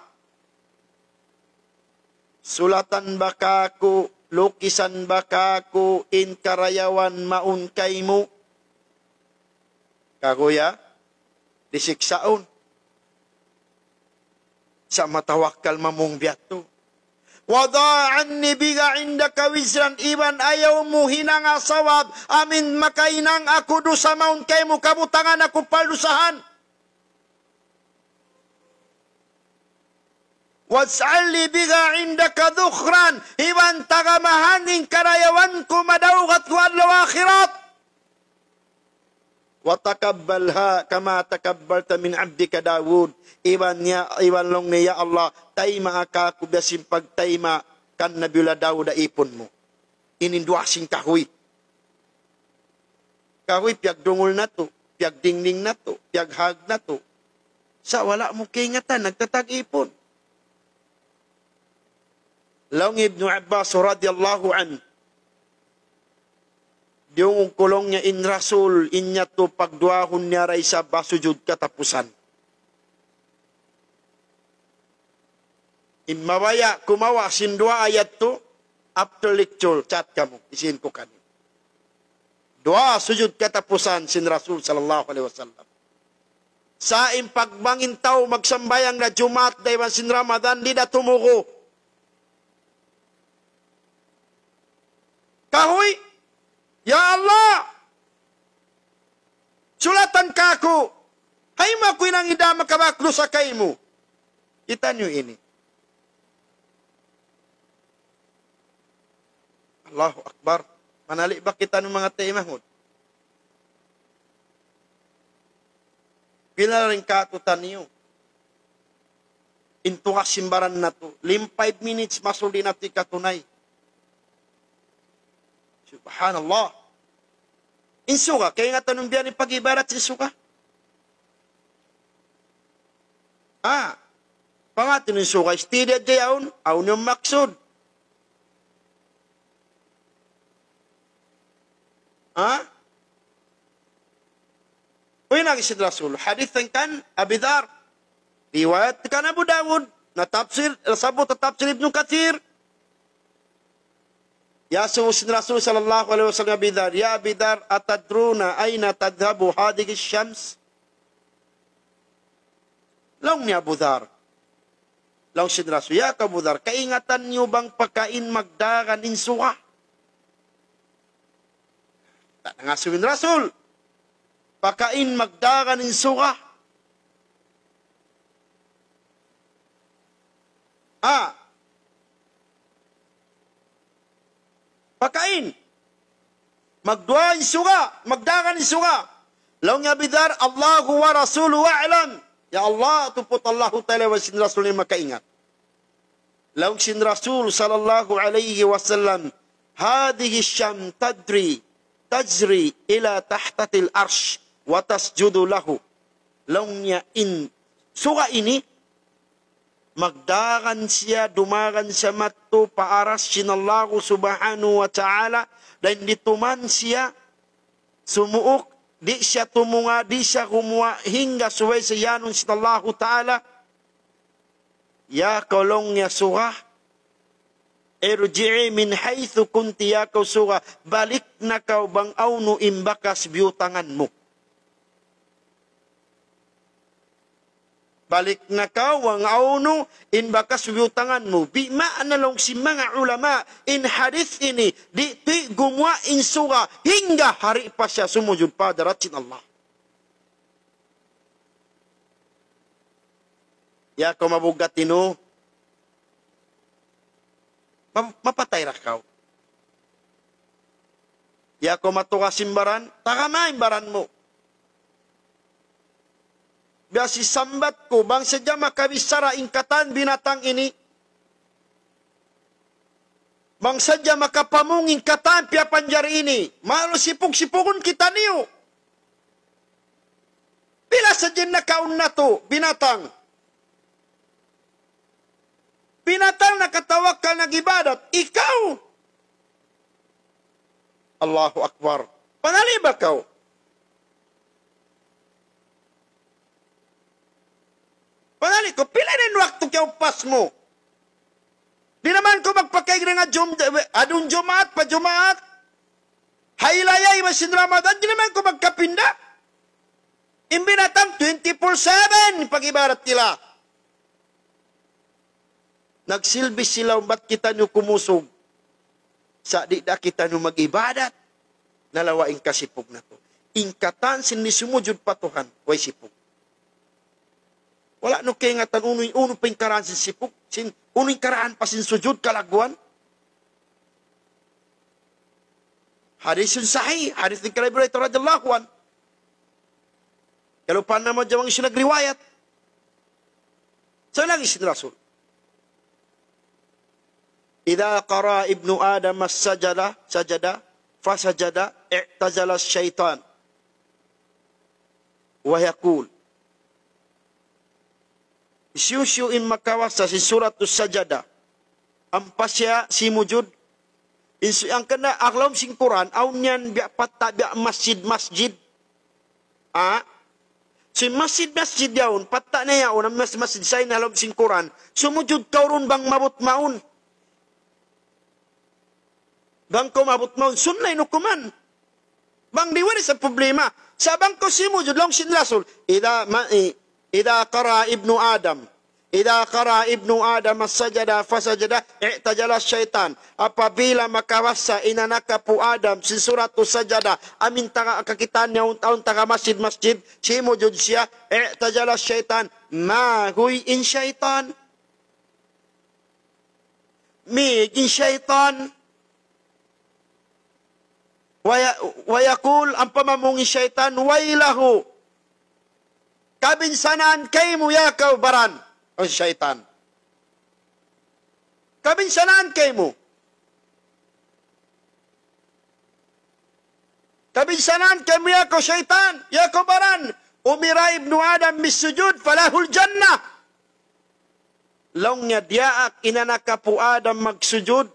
Sulatan bakaku, lukisan bakaku, in karayawan maun kaimu. Kagoya, disiksaon. Sa matawakal mamong biyato. Wada'anni biga indaka wizran iban ayaw mo hinanga sawab amin makainang ako dosa maun kay mo kabutangan ako palusahan. Was'alli biga indaka dukhran iban tagamahangin karayawan ko madawgat ko adlaw akhirat. Watakabbalha kama takabbalta min abdika Dawud. Iban long niya Allah, tayma ka kubasin pagtayma kan Nabiullah Dawud ipon mo. Ininduasing kahoy. Kahoy piag dungol na to, piag dingding na to, piag hag na to. Sa wala mo kingatan, nagtatag-ipon. Laong Ibn Abbas radiyallahu an. Yung kulong niya in Rasul, inya to pagduahon niya ray sa basujud katapusan. In mawaya, kumawa, sindua ayat to, after lecture, chat kamu, isin ko kanin. Dua sujud katapusan sin Rasul sallallahu alaihi wasallam. Sa impagbangin tao magsambayang na Jumat daywan sin Ramadan, di na tumuko. Kahoy, ya Allah, sulatan ka ako, hay mako'y nang idama kabaklo sa kay mo. Kita niyo ini. Allahu Akbar. Manali ba kita ng mga taimahod? Pila rin katutan niyo. Into kasimbaran na to. 5 minutes masuli na ti katunay. Subhanallah. Insuka. Kaya nga tanong biyan yung pag-ibarat sa insuka. Pangatin yung insuka. Istidya jayaon. Aun yung maksud. Uy nagisid Rasul. Hadithan kan Abi Dhar. Riwayat kan Abu Dawud. Natapsir. Nasabot natapsir Ibn Kathir. Ya sin Rasul sallallahu alaihi wasallam Abi Dhar. Ya Abi Dhar atadruna aina tadhabu hadhihi syams. Laong ni Abu Dhar. Laong sin Rasul. Ya Abu Dhar. Kaingatan niyo bang pagkain magdagan insuka? Tak ngasuhin Rasul. Pakain magdagan in suka. Pakain. Magdua in suka. Magdagan in suka. Law nga bidar, Allahu wa Rasulu wa'alam. Ya Allah, tupot Allahu ta'ala wa sin Rasul yung makaingat. Law sin Rasul sallallahu alayhi wa sallam, hadihi syam tajri ila tahtatil arsh wa tasjudu lahu. Laong niya in suka ini magdagan siya, dumagan siya matto paaras sinallahu subhanahu wa ta'ala dan dituman siya sumuok, di siya tumunga, di siya kumuha hingga suway sa yanon sinallahu ta'ala. Ya kolong niya suka irji'i min haythu kunti ya kau suka, balik na kau bang awno imbakas biyutangan mo. Balik na ka, wang auno, in bakas tanganmu. Bima analong si mga ulama, in hadith ini, di gumwa in suga, hingga hari pa siya sumujud pa daratin Allah. Ya ko mabugat tino, mapatay ra ka. Ya ko matuka simbaran, takamain baran mo. Biasi sambat ko, bang sadya makabisara ingkatan binatang ini. Bang sadya makapamung ingkatan pia panjar ini. Malo sipug-sipugun kita niyo. Bila sadya nakaun na to, binatang. Binatang nakatawakal nag-ibadat, ikaw. Allahu Akbar. Panali ba kau? Pangali ko, pila rin waktu kaya pas mo. Di naman ko magpakaig nga adun Jumaat pa Jumaat. Haylayay masin Ramadan, di naman ko magkapinda. Imbinatang 24/7 pag-ibarat nila. Nagsilbi sila, ba't kita nyo kumusog? Sa di da kita nyo mag-ibadat. Nalawaing kasipog na to. Ingkatan sinisumujud patuhan, way sipog. Wala no kay ngatan uno pa yung karaan sin sipok. Uno yung karaan pa sin sujud kalaguan. Hadis yun sahih. Hadis ni Abu Hurairah radhiyallahu anhu. Kalau pa naman jawang isu nagriwayat. So lagi sin Rasul. Idza qara ibnu Adam as-sajada, fasajada, i'tazala syaitan. Wa yaqul Isyusyu in makawasa si surat As-Sajadah. Ampasya si mujud. Ang kena aklom sing Quran. Aunyan biak patta biak masjid. Si masjid yaun. Patta na yaun. Ang masjid sayin aklom sing Quran. Sumujud kaurun bang mabut maun. Bang ko mabut maun. Sunnay nukuman. Bang diwali sa problema. Sa bang ko si mujud long sin Rasul. Idza qara ibnu Adam as-sajada fasajada i'tajala syaitan. Apabila makawasa inanaka po Adam si surat as-sajada amin taga kakitan niya taon taga masjid si mujud siya i'tajala syaitan ma huy in syaitan mi in syaitan wa yaqul ang pamamungi syaitan wailahu kabinsanan kay mo yakaw baran o syaitan. Kabinsanan kay mo. Kabinsanan kay mo yakaw syaitan. Yakaw baran. Umira ibnu Adam bisujud falahul jannah. Long niya diaak inanaka po Adam magsujud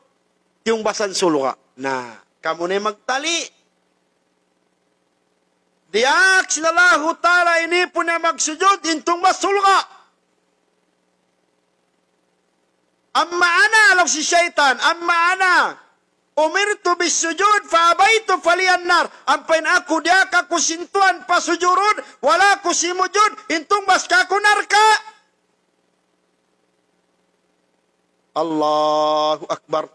yung basan suluka. Na, kamu na magtali. Diyak sinallahu ta'ala ini po na magsujud intong masulga. Amma ana alam si syaitan. Amma ana umirtu bisujud fa'abaitu falian nar. Ampain aku dia kaku sintuan pasujurud wala ku simujud intong bas kaku narka. Allahu Akbar.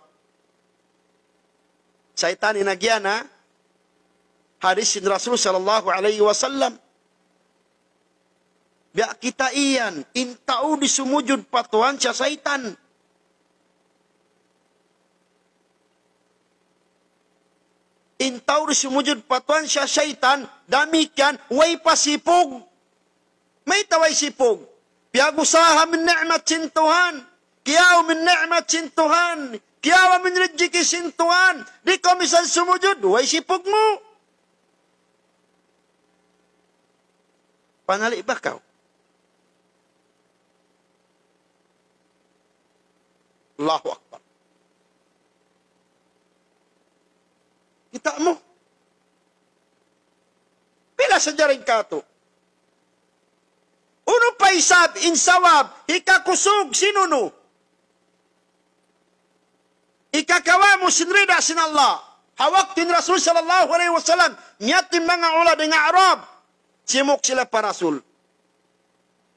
Syaitan inagyan ha. Hadis Rasul sallallahu alaihi wasallam. Biak kita iyan, intau disumujud patuan siya syaitan. Intau disumujud patuan siya syaitan, damikian, way pasipog. May taway sipog. Piagusaha min ni'mat sintuhan. Kiyaw min ni'mat sintuhan. Kiyaw min rijiki sintuhan. Di ko misan sumujud, way sipog mo. Panali ba kau? Allahu Akbar. Kita mo. Pila sa jaring kato. Uno pa isab, insawab, ikakusog, sinuno. Ikakawa mo sinrida sin Allah. Hawak tin Rasul sallallahu alaihi wasallam. Niyatin mga ula dengan Arab. Simok sila pa Rasul.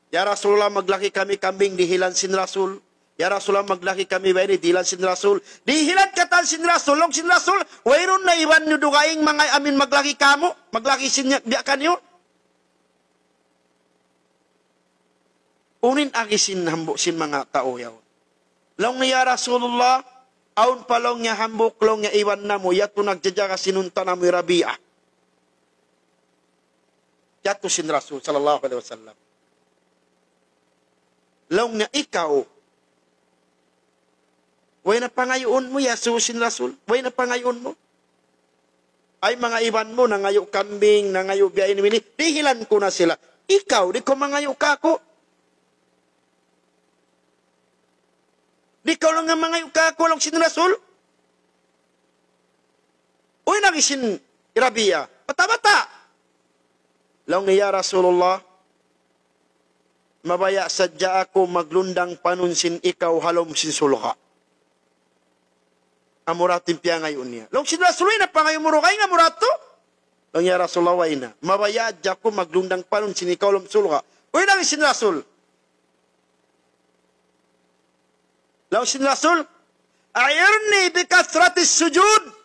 Ya Rasulullah, maglaki kami kambing, dihilan sin Rasul. Ya Rasulullah, maglaki kami bayani, dihilan sin Rasul. Dihilan katan sin Rasul, long sin Rasul, wayron na iwan nyo dugaing mga amin maglaki kamo, maglaki sin biakan nyo. Unin agi sin hambok sin mga tao yaw. Long ya Rasulullah, aun palong niya hambok, long niya iwan na mo, yato nagjajaga sinunta na mo Rabi'ah. Yato sin Rasul, sallallahu alaihi wasallam. Long nga ikaw, way na pangayon mo, yasusin Rasul, way na pangayon mo. Ay mga iban mo, nangayo kambing, nangayo biyain mini, dihilan ko na sila. Ikaw, di ko mangayo ka ako. Di ko lang nga mangayo ka ako, lang sin Rasul. Uy, nagisin Rabi'ah, bata-bata. Long niya Rasulullah, mabaya sadya ako maglundang panunsin ikaw halom sin sulha. Amuratin piya ngayon niya. Long sin Rasulullah na pa ngayon muro kay nga murato. Long ya Rasulullah way na. Mabaya adya ako maglundang panunsin ikaw halom sulha. Uy nang sin Rasul. Long sin Rasul, ayirni bikathratis sujud.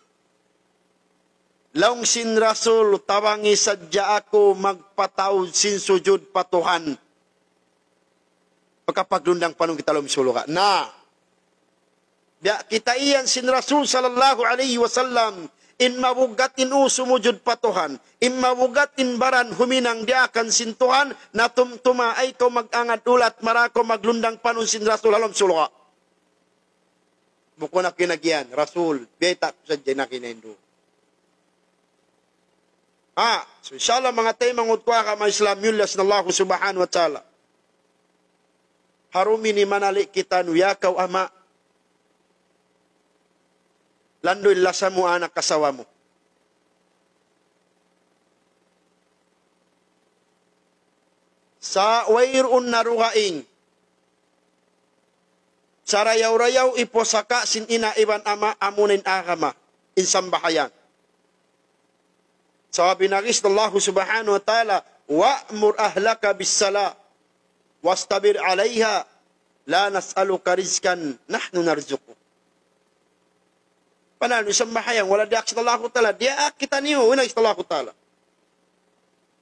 Long sin Rasul, tawangi sadya ako magpataw sin sujud patuhan. Pagkapaglundang panong kita lumsuluka. Na, biya kita iyan sin Rasul sallallahu alaihi wasallam, in mabugatin sumujud patuhan, in mabugatin baran huminang di akan sintuhan, na tumtuma ay ko mag-angat ulat, marako maglundang panong sin Rasul lumsuluka. Buko na kinagyan, Rasul, beta sa dyan na kinendo. So inshallah mga tayo mangutwa ka mga Islam yulas na Allah subhanahu wa ta'ala. Harumi ni manali kita nuyakaw ama. Landoy lasa mo anak kasawa mo. Sa wairun naruhaing. Sa rayaw-rayaw iposaka sin ina iban ama amunin agama. Insambahayan. Sabi na Allah subhanahu wa ta'ala, wa'mur ahlaka bis-sala. Wastabir alaiha, la nas'aluka rizkan, nahnu narzuku. Panalo, isang mahayang, wala diak sa Allah ta'ala, diak kita niyo, unang sa Allah ta'ala.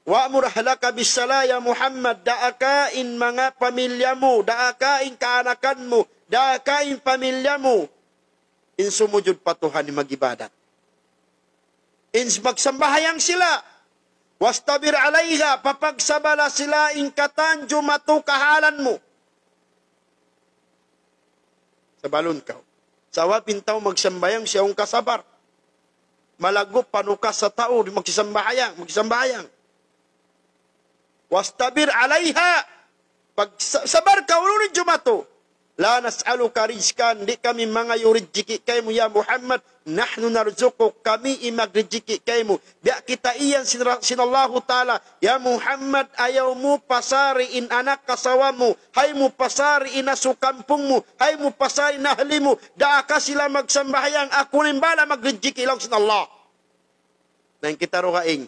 Wa'mur ahlaka bis-sala, ya Muhammad, daakain mga pamilya mo, daakain kaanakan mo, daakain pamilya mo, in sumujud patuhan ni mag-ibadat. In magsambahayang sila, wastabir alayha, papagsabala sila ingkatan, jumatu kahalan mo. Sa balon ka. Sawa pintaw magsambayang siyang kasabar. Malago panukas sa tao, magsambayang. Wastabir alayha, pagsabar ka, ulo ni jumatu. La nas'aluka rizkan, di kami mga yurijiki kay mo ya Muhammad, nahnu narzuquk, kami imagrijiki kay mo. Biya kita iyan sinallahu ta'ala, ya Muhammad, ayaw mo pasariin anak kasawa mo, hay mo pasariin aso kampung mo, hay mo pasariin ahli mo, daa ka sila magsambahayang, ako rin bala magrijiki lang sinallah. Nang kita rohaing,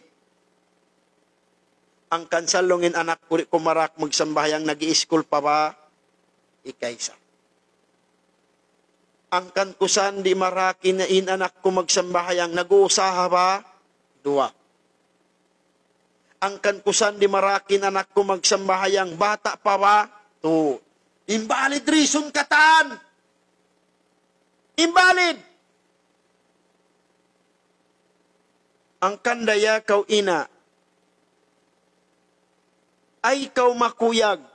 ang kansalongin anak kuri kumarak magsambahayang nag-i-school pa ba? Ikaysa. Angkan kusan di maraki na inanak ko magsambahayang nag-uusaha ba? Dua. Angkan kusan di maraki na anak ko magsambahayang bata pa ba? Two. Invalid reason katan. Invalid. Angkan daya kau ina ay kau makuyag.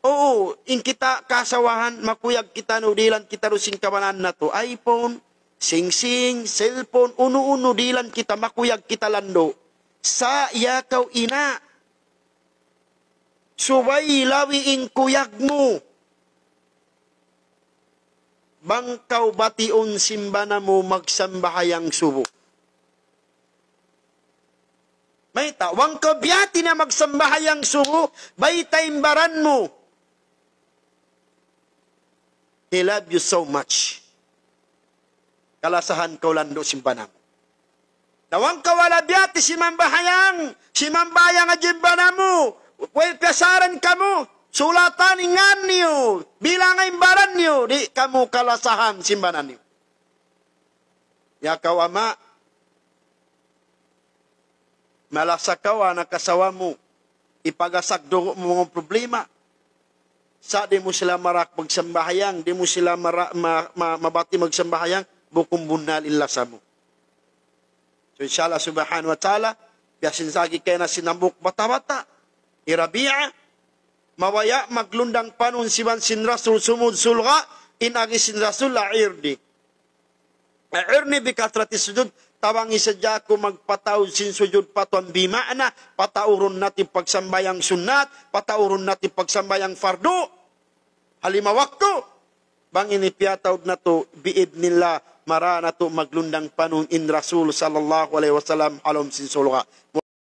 Oo, in kita kasawahan, makuyag kita no, dilan kita no sing kawanan na to. iPhone, sing-sing, cellphone, uno-uno, dilan kita, makuyag kita lando. Sa yakaw ina, subay lawi in kuyag mo. Bangkaw bation simbana mo magsambahayang subo. May tawang ka biyati na magsambahayang subo, bay taimbaran mo. He love you so much. Kalasahan ko lando simbanam. Nawang kawala biyati si mambayang nga jimbanamo. Well, piyasaran kamo, sulatan ingan niyo, bilang imbaran niyo, di kamu kalasahan simbanan niyo. Ya kau ama, malasa kau anak kasawamu, ipagasak do mo mga problema. Sa di mo sila marak magsambahayang, di mo sila mabati magsambahayang, bukum bunal ilasa mo. So inshallah subhanahu wa ta'ala, biyasin sagi kaya na sinambuk bata-bata, irabi'a, mawaya maglundang panun siban sin rasul sumud sulga, inagi sin rasul la'irdi. La'irni bikatrati sujud, tawang isadya ko magpataw sin sujud patuan bima'na, patauron natin pagsambayang sunat, patauron natin pagsambayang fardo, halima waktu, bang inipiyataw na to, biid nila, mara na to maglundang panung in Rasul sallallahu alaihi wasallam alom sin sulga.